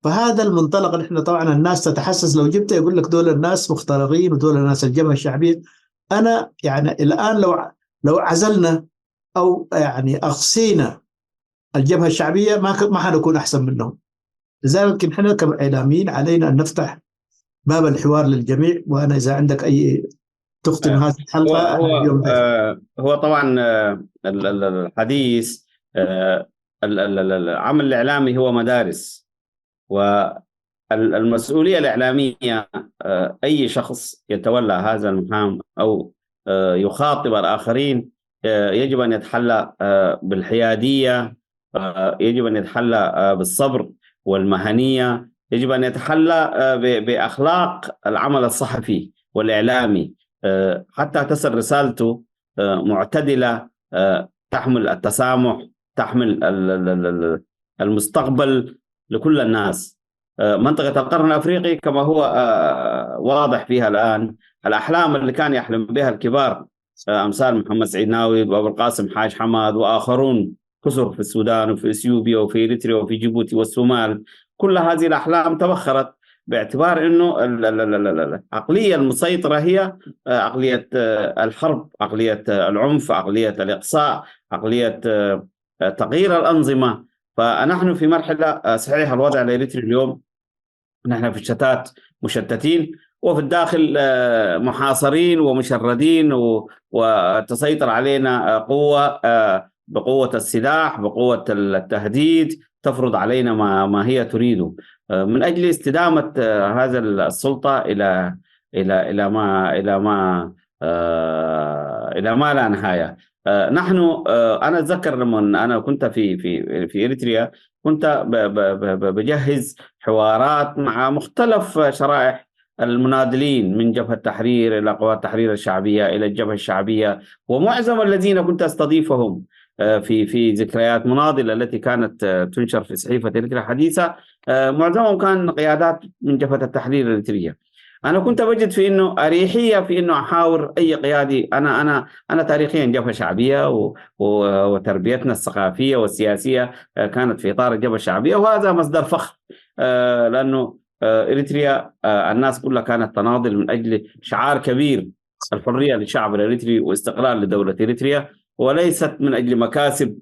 فهذا المنطلق اللي احنا طبعا الناس تتحسس لو جبت يقول لك دول الناس مخترقين ودول الناس الجبهة الشعبية. أنا يعني الآن لو عزلنا أو يعني أقصينا الجبهة الشعبية ما حنكون أحسن منهم. لذلك احنا كإعلاميين علينا أن نفتح باب الحوار للجميع. وأنا إذا عندك أي تختم هذه
هو
الحلقة أنا
هو
اليوم ضيف.
هو طبعا الحديث، العمل الإعلامي هو مدارس، والمسؤولية الإعلامية أي شخص يتولى هذا المهام أو يخاطب الآخرين يجب أن يتحلى بالحيادية، يجب أن يتحلى بالصبر والمهنية، يجب أن يتحلى بأخلاق العمل الصحفي والإعلامي حتى تصل رسالته معتدلة، تحمل التسامح، تحمل المستقبل لكل الناس. منطقة القرن الأفريقي كما هو واضح فيها الآن، الأحلام اللي كان يحلم بها الكبار أمثال محمد سعيد ناويد وأبو القاسم حاج حماد وآخرون كثر في السودان وفي إثيوبيا وفي إريتريا وفي جيبوتي والصومال، كل هذه الأحلام تبخرت باعتبار أنه العقلية المسيطرة هي عقلية الحرب، عقلية العنف، عقلية الإقصاء، عقلية تغيير الأنظمة. فنحن في مرحلة صحيح الوضع الإريتري اليوم نحن في الشتات مشتتين، وفي الداخل محاصرين ومشردين، وتسيطر علينا قوة بقوة السلاح، بقوة التهديد، تفرض علينا ما هي تريده من أجل استدامة هذا السلطة إلى ما لا نهاية. نحن أنا أتذكر لما أنا كنت في إريتريا كنت بجهز حوارات مع مختلف شرائح المناضلين من جبهة التحرير إلى قوات التحرير الشعبية إلى الجبهة الشعبية، ومعظم الذين كنت أستضيفهم في ذكريات مناضلة التي كانت تنشر في صحيفة إريتريا الحديثة معظمهم كان قيادات من جبهة التحرير الإريترية. أنا كنت بجد في إنه أريحية في إنه أحاور أي قيادي. أنا تاريخيا جبهة شعبية وتربيتنا الثقافية والسياسية كانت في إطار الجبهة الشعبية، وهذا مصدر فخر لأنه إريتريا الناس كلها كانت تناضل من أجل شعار كبير، الحرية للشعب الإريتري واستقلال لدولة إريتريا، وليست من أجل مكاسب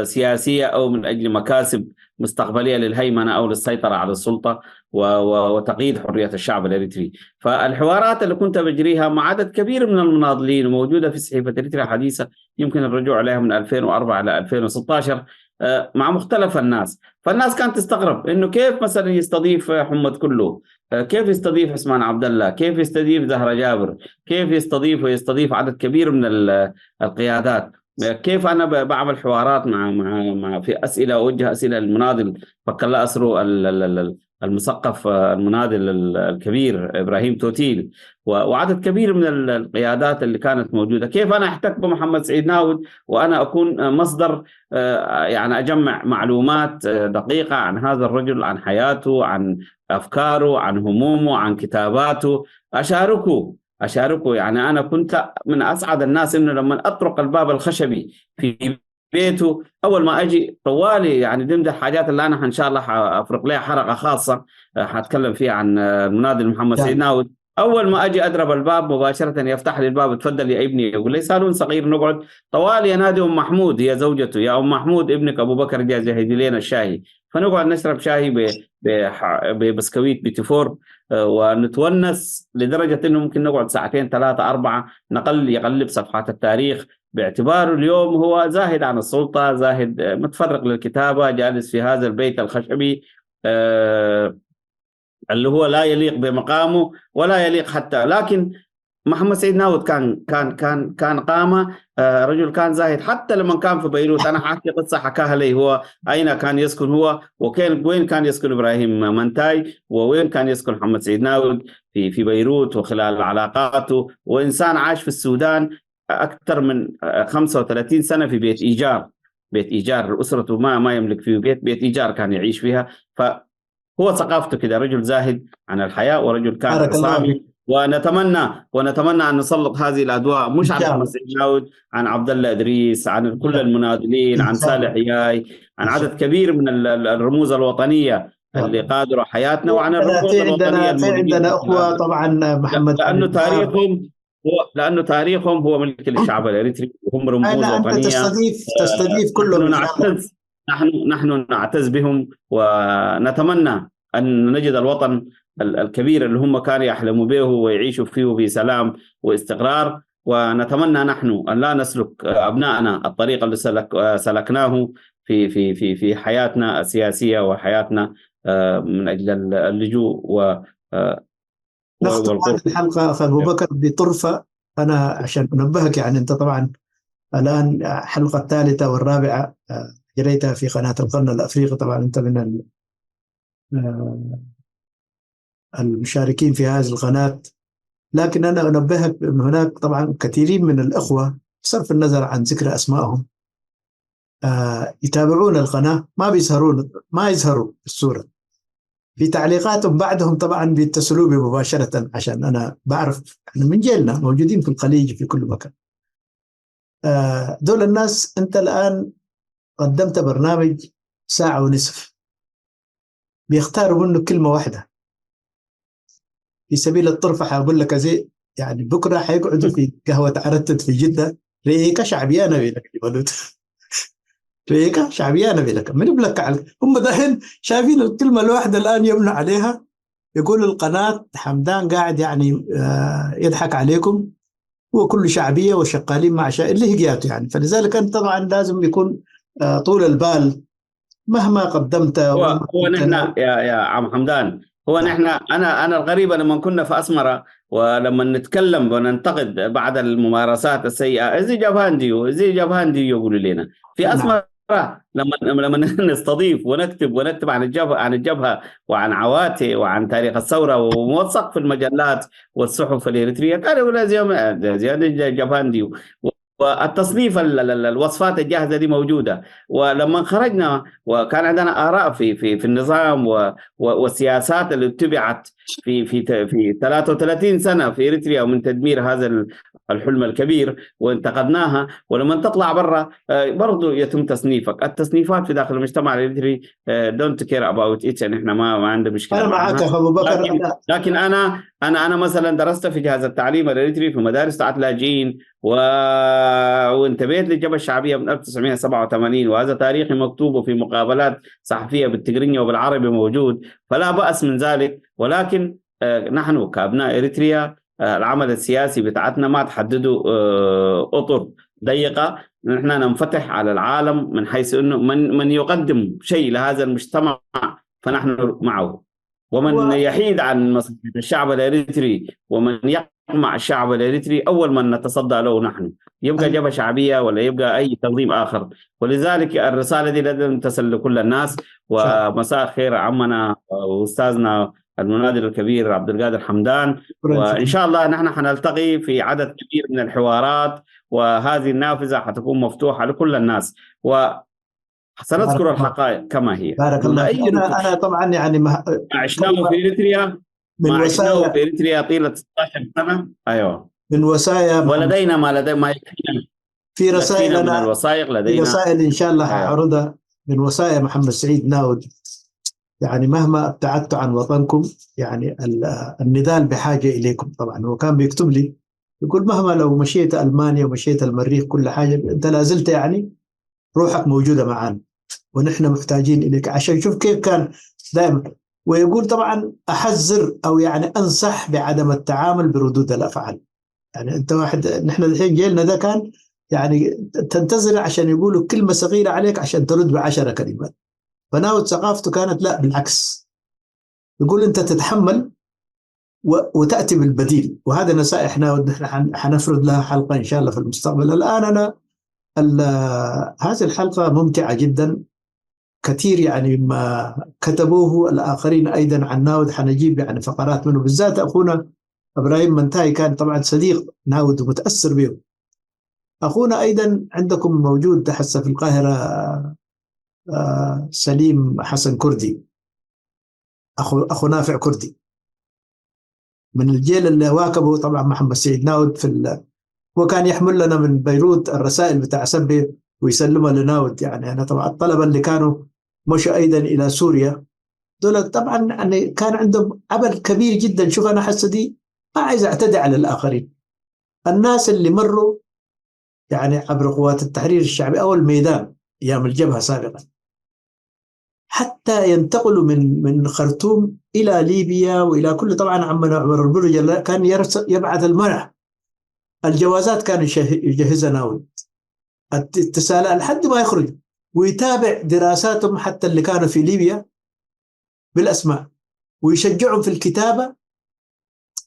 سياسية أو من أجل مكاسب مستقبلية للهيمنة أو للسيطرة على السلطة وتقييد حرية الشعب الإريتري. فالحوارات اللي كنت بجريها مع عدد كبير من المناضلين وموجودة في صحيفة إريتريا الحديثة يمكن الرجوع عليها من 2004 إلى 2016 مع مختلف الناس، فالناس كانت تستغرب إنه كيف مثلا يستضيف حمد كله، كيف يستضيف عثمان عبد الله، كيف يستضيف زهرة جابر، كيف يستضيف عدد كبير من القيادات، كيف أنا بعمل حوارات مع في أسئلة، أوجه أسئلة للمناضل فكر لا أسرو المثقف المناضل الكبير إبراهيم توتيل وعدد كبير من القيادات اللي كانت موجودة، كيف أنا أحتك بمحمد سعيد ناود وأنا أكون مصدر يعني أجمع معلومات دقيقة عن هذا الرجل، عن حياته، عن أفكاره، عن همومه، عن كتاباته، أشاركه. يعني أنا كنت من أسعد الناس إنه لما أطرق الباب الخشبي في بيته أول ما أجي طوالي، يعني ضمن الحاجات اللي أنا إن شاء الله أفرق لها حلقة خاصة حتكلم فيها عن المناضل محمد سعيد ناود. أول ما أجي أضرب الباب مباشرة يفتح لي الباب، تفضل يا ابني، يقول لي سالون صغير نقعد طوالي، ينادي أم محمود هي زوجته، يا أم محمود ابنك أبو بكر جاء جهز لنا الشاي، فنقعد نشرب شاي ببسكويت بيتيفور ونتونس لدرجة إنه ممكن نقعد ساعتين 3 4 يقلب صفحات التاريخ، باعتباره اليوم هو زاهد عن السلطة، زاهد متفرق للكتابة، جالس في هذا البيت الخشبي اللي هو لا يليق بمقامه ولا يليق حتى. لكن محمد سعيد ناود كان قامة، رجل كان زاهد حتى لما كان في بيروت. أنا حاحكي قصة حكاها لي هو أين كان يسكن هو وين كان يسكن إبراهيم منتاي ووين كان يسكن محمد سعيد ناود في بيروت وخلال علاقاته، وإنسان عاش في السودان أكثر من 35 سنة في بيت إيجار بيت إيجار، أسرته ما يملك فيه بيت إيجار كان يعيش فيها. فهو ثقافته كده، رجل زاهد عن الحياة ورجل كان
بارك الله
عصامي.
فيك.
ونتمنى أن نسلط هذه الأضواء مش
إن
عن
شاء
محمد
الله.
سعيد ناود، عن عبد الله إدريس، عن
إن
كل
شاء الله.
المناضلين،
إن
عن
شاء
صالح
الله.
ياي، عن
إن شاء
عدد كبير من الرموز الوطنية اللي
الله.
قادروا حياتنا،
في
وعن
عندنا
الرموز
في
الوطنية
عندنا في
الموجودين
عندنا
في
اخوه
العالم.
طبعا، محمد
لأنه
النهار.
تاريخهم هو ملك للشعب الإريتري، وهم رموز
لا، انت
وطنية.
تستضيف كلهم
نحن
ان شاء الله.
نعتز نحن نعتز بهم، ونتمنى أن نجد الوطن الكبير اللي هم كانوا يحلموا به ويعيشوا فيه بسلام واستقرار. ونتمنى نحن أن لا نسلك أبنائنا الطريق اللي سلكناه في حياتنا السياسية وحياتنا من أجل اللجوء
نختم هذه
والقرب.
الحلقه اخ ابو بكر بطرفه، انا عشان انبهك، يعني انت طبعا الان الحلقه الثالثه والرابعه جريتها في قناه القرن الافريقي، طبعا انت من المشاركين في هذه القناه. لكن انا انبهك ان هناك طبعا كثيرين من الاخوه بصرف النظر عن ذكر اسمائهم يتابعون القناه، ما يظهروا الصوره في تعليقاتهم. بعدهم طبعا بيتصلوا بي مباشره، عشان انا بعرف احنا من جيلنا موجودين في الخليج في كل مكان. دول الناس انت الان قدمت برنامج ساعه ونصف، بيختاروا منه كلمه واحده. في سبيل الطرفه حاقول لك زي يعني بكره حيقعدوا في قهوه عرتت في جده، ريكا شعبيانه بينك ريكا شعبيانه بينك من يبلك هم دحين شايفين الكلمه الواحده الان يبنوا عليها، يقول القناه حمدان قاعد يعني يضحك عليكم، هو كله شعبيه وشغالين مع اللي هي يعني. فلذلك انت طبعا لازم يكون طول البال مهما قدمت ومهما
هو
كنت
نحن يا عم حمدان، هو نحن انا الغريبه لما كنا في اسمره ولما نتكلم وننتقد بعد الممارسات السيئه، زي جابهان ديو يقولوا لنا في اسمره. لما نستضيف ونكتب عن الجبهه وعن عواتي وعن تاريخ الثوره وموثق في المجلات والصحف الاريتريه، كانوا يقولوا زي جابهان ديو. والتصنيف الوصفات الجاهزه دي موجوده. ولما خرجنا وكان عندنا اراء في النظام والسياسات اللي اتبعت في 33 سنه في اريتريا ومن تدمير هذا الحلم الكبير وانتقدناها. ولما تطلع برا برضه يتم تصنيفك. التصنيفات في داخل المجتمع الاريتري دونت كير اباوت ات، يعني احنا ما عندنا مشكله
انا معك يا ابو بكر.
لكن انا مثلا درست في جهاز التعليم الاريتري في مدارس بتاعت لاجئين وانتبهت للجبهة الشعبية من 1987، وهذا تاريخي مكتوب في مقابلات صحفية بالتقرينية وبالعربي موجود، فلا بأس من ذلك. ولكن نحن كأبناء إريتريا العمل السياسي بتاعتنا ما تحددوا أطر ضيقة. نحن ننفتح على العالم من حيث أنه من يقدم شيء لهذا المجتمع فنحن معه، ومن يحيد عن مصلحة الشعب الإريتري ومن مع الشعب الإريتري أول من نتصدى له نحن، يبقى جبهة شعبية ولا يبقى أي تنظيم آخر. ولذلك الرسالة دي لازم تصل لكل الناس. ومساء الخير عمنا وأستاذنا المناضل الكبير عبد القادر حمدان، وإن شاء الله نحن حنلتقي في عدد كبير من الحوارات، وهذه النافذة حتكون مفتوحة لكل الناس، وسنذكر الحقائق كما هي.
بارك الله. أنا طبعا يعني
ما عشناه في إريتريا طيلة 16 سنة. أيوة،
من وصايا
ولدينا ما يكفينا.
في رسائل
من الوثائق لدينا،
في رسائل إن شاء الله هعرضها من وصايا محمد سعيد ناود. يعني مهما ابتعدت عن وطنكم، يعني النضال بحاجة إليكم. طبعا هو كان بيكتب لي يقول مهما لو مشيت ألمانيا ومشيت المريخ كل حاجة أنت لازلت يعني روحك موجودة معانا، ونحن محتاجين إليك. عشان شوف كيف كان دائما. ويقول طبعا أحذر أو يعني أنصح بعدم التعامل بردود الأفعال. يعني أنت واحد، نحن الحين جيلنا ده كان يعني تنتظر عشان يقولوا كلمة صغيرة عليك عشان ترد ب10 كلمات. فناود ثقافته كانت لا بالعكس، يقول أنت تتحمل وتأتي بالبديل. وهذا نصائح ناود نحن حنفرد لها حلقة إن شاء الله في المستقبل. الآن أنا هذه الحلقة ممتعة جدا، كثير يعني ما كتبوه الآخرين أيضا عن ناود، حنجيب يعني فقرات منه. بالذات أخونا إبراهيم منتاي كان طبعا صديق ناود ومتأثر به. أخونا أيضا عندكم موجود هسه في القاهرة سليم حسن كردي، أخو نافع كردي، من الجيل اللي واكبه طبعا محمد سعيد ناود هو كان يحمل لنا من بيروت الرسائل بتاع سبي ويسلمها لناود. يعني أنا طبعا الطلبة اللي كانوا مشوا أيضا إلى سوريا دول طبعا يعني كان عندهم عمل كبير جدا. شوف أنا حاسة دي ما عايز أعتدي على الآخرين، الناس اللي مروا يعني عبر قوات التحرير الشعبي أو الميدان أيام الجبهة سابقا، حتى ينتقلوا من خرطوم إلى ليبيا وإلى كل، طبعا عمنا عمر البرج كان يبعث المنح، الجوازات كان يجهزها ناود، اتصالات لحد ما يخرج ويتابع دراساتهم حتى اللي كانوا في ليبيا بالأسماء، ويشجعهم في الكتابة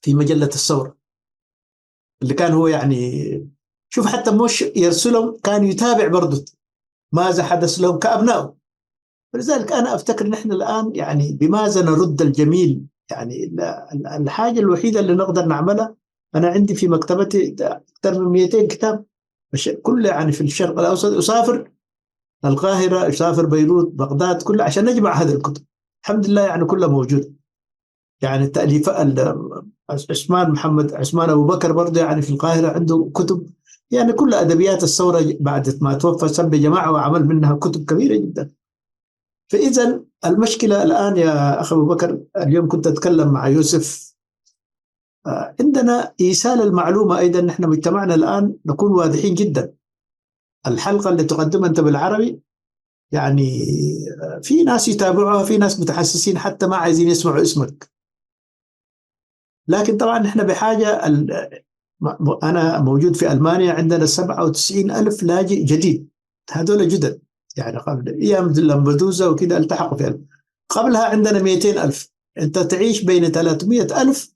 في مجلة الثورة اللي كان هو يعني شوف حتى مش يرسلهم، كان يتابع برضه ماذا حدث لهم كأبنائه. فلذلك أنا أفتكر نحن الآن يعني بماذا نرد الجميل. يعني الحاجة الوحيدة اللي نقدر نعملها، أنا عندي في مكتبتي أكثر من 200 كتاب كله يعني في الشرق الأوسط، أسافر القاهرة، أسافر بيروت، بغداد، كله عشان نجمع هذه الكتب. الحمد لله يعني كلها موجودة. يعني التأليف عثمان أبو بكر برضه يعني في القاهرة عنده كتب، يعني كل أدبيات الثورة بعد ما توفى سمي جماعة وعمل منها كتب كبيرة جدا. فإذا المشكلة الآن يا أخي أبو بكر، اليوم كنت أتكلم مع يوسف، عندنا إيصال المعلومة أيضا. نحن مجتمعنا الآن نكون واضحين جدا. الحلقة اللي تقدمها أنت بالعربي يعني في ناس يتابعوها، في ناس متحسسين حتى ما عايزين يسمعوا اسمك. لكن طبعا نحن بحاجة أنا موجود في ألمانيا، عندنا 97 ألف لاجئ جديد، هذول جدد يعني قبل أيام لامبدوزا وكده التحقوا في قبلها عندنا 200 ألف. أنت تعيش بين 300 ألف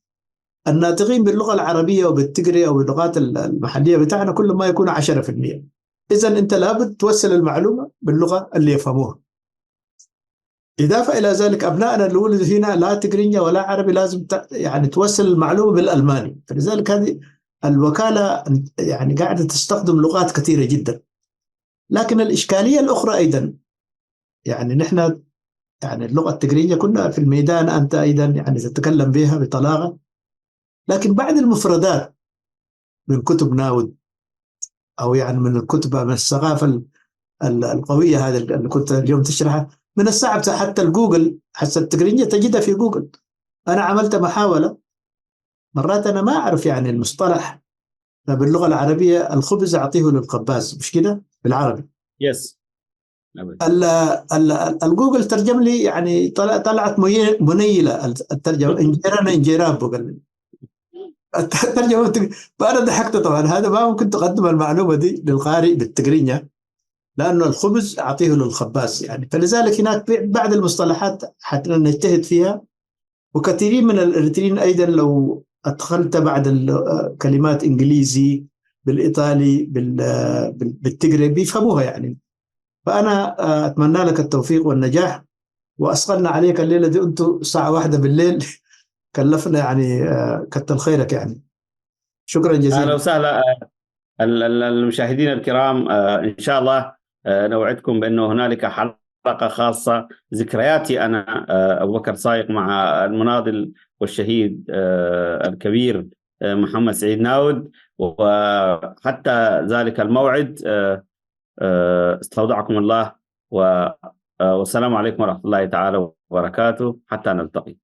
الناطقين باللغة العربية وبالتجري أو باللغات المحلية بتاعنا كل ما يكون 10%. إذن أنت لابد توصل المعلومة باللغة اللي يفهموها. إضافة إلى ذلك أبنائنا اللي ولدوا هنا لا تجرينيا ولا عربي، لازم يعني توصل المعلومة بالألماني. فلذلك هذه الوكالة يعني قاعدة تستخدم لغات كثيرة جدا. لكن الإشكالية الأخرى أيضا يعني نحن يعني اللغة التجرينية كنا في الميدان أنت أيضا يعني تتكلم بها بطلاقة، لكن بعد المفردات من كتب ناود أو يعني من الكتب من الثقافة القوية هذه اللي كنت اليوم تشرحها، من الصعب حتى الجوجل حتى التقنية تجدها في جوجل. أنا عملت محاولة مرات أنا ما أعرف يعني المصطلح باللغة العربية، الخبز أعطيه للخباز، مش كده بالعربي؟
يس.
الجوجل ترجم لي يعني طلعت منيلة الترجمة، إنجيرانا إنجيران بقول الترجمة. فأنا ضحكت طبعا، هذا ما ممكن تقدم المعلومة دي للقارئ بالتقرينية، لأنه الخبز أعطيه للخباز يعني. فلذلك هناك بعض المصطلحات حتى نجتهد فيها، وكثيرين من الإريتريين أيضا لو أدخلت بعد الكلمات إنجليزي بالإيطالي بالتجري بيفهموها يعني. فأنا أتمنى لك التوفيق والنجاح، وأسقلنا عليك الليلة دي، أنتوا الساعة 1 بالليل كلفنا يعني، كتر خيرك يعني. شكرا
أهلا
جزيلا.
وسهلا المشاهدين الكرام. إن شاء الله نوعدكم بأنه هنالك حلقة خاصة ذكرياتي أنا أبو بكر صايغ مع المناضل والشهيد الكبير محمد سعيد ناود. وحتى ذلك الموعد استودعكم الله، والسلام عليكم ورحمة الله تعالى وبركاته، حتى نلتقي.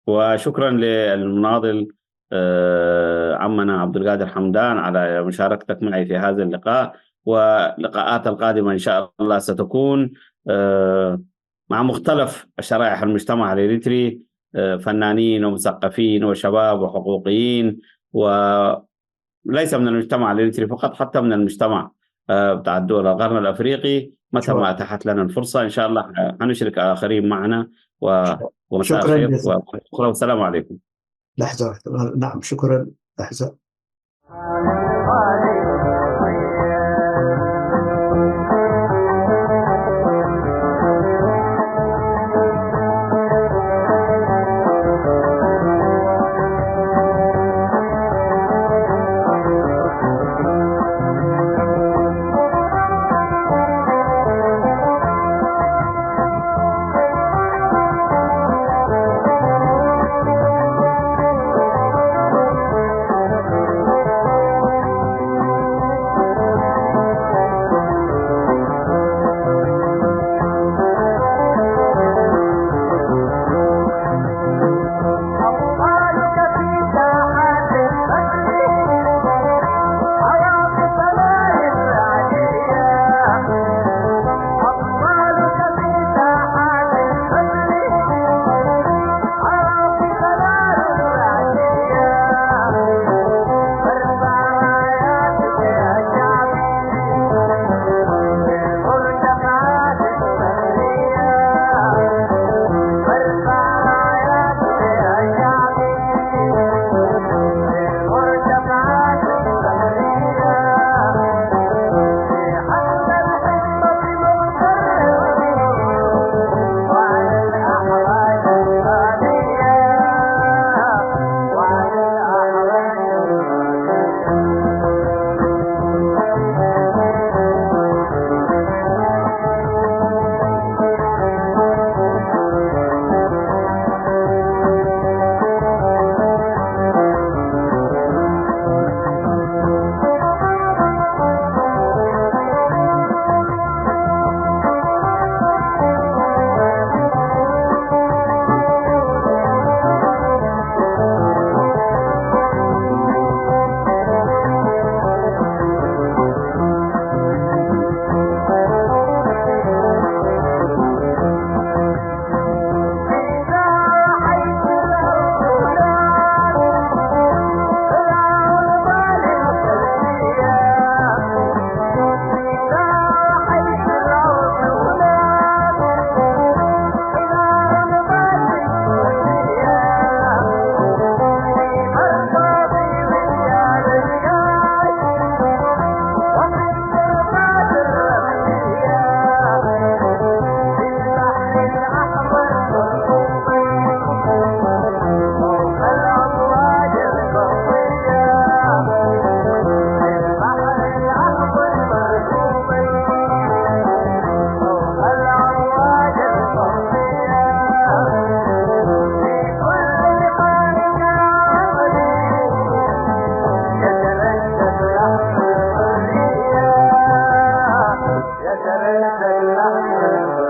وشكرا للمناضل عمنا عبد القادر حمدان على مشاركتك معي في هذا اللقاء. واللقاءات القادمة إن شاء الله ستكون مع مختلف شرائح المجتمع الإريتري، فنانين ومثقفين وشباب وحقوقيين، وليس من المجتمع الإريتري فقط، حتى من المجتمع بتاع الدول القرن الأفريقي. متى ما أتاحت لنا الفرصة إن شاء الله هنشرك آخرين معنا. ومساء
شكرا
الخير
جزيلا.
والسلام عليكم.
لحظة، نعم شكرا. لحظة.
إله إلا أنت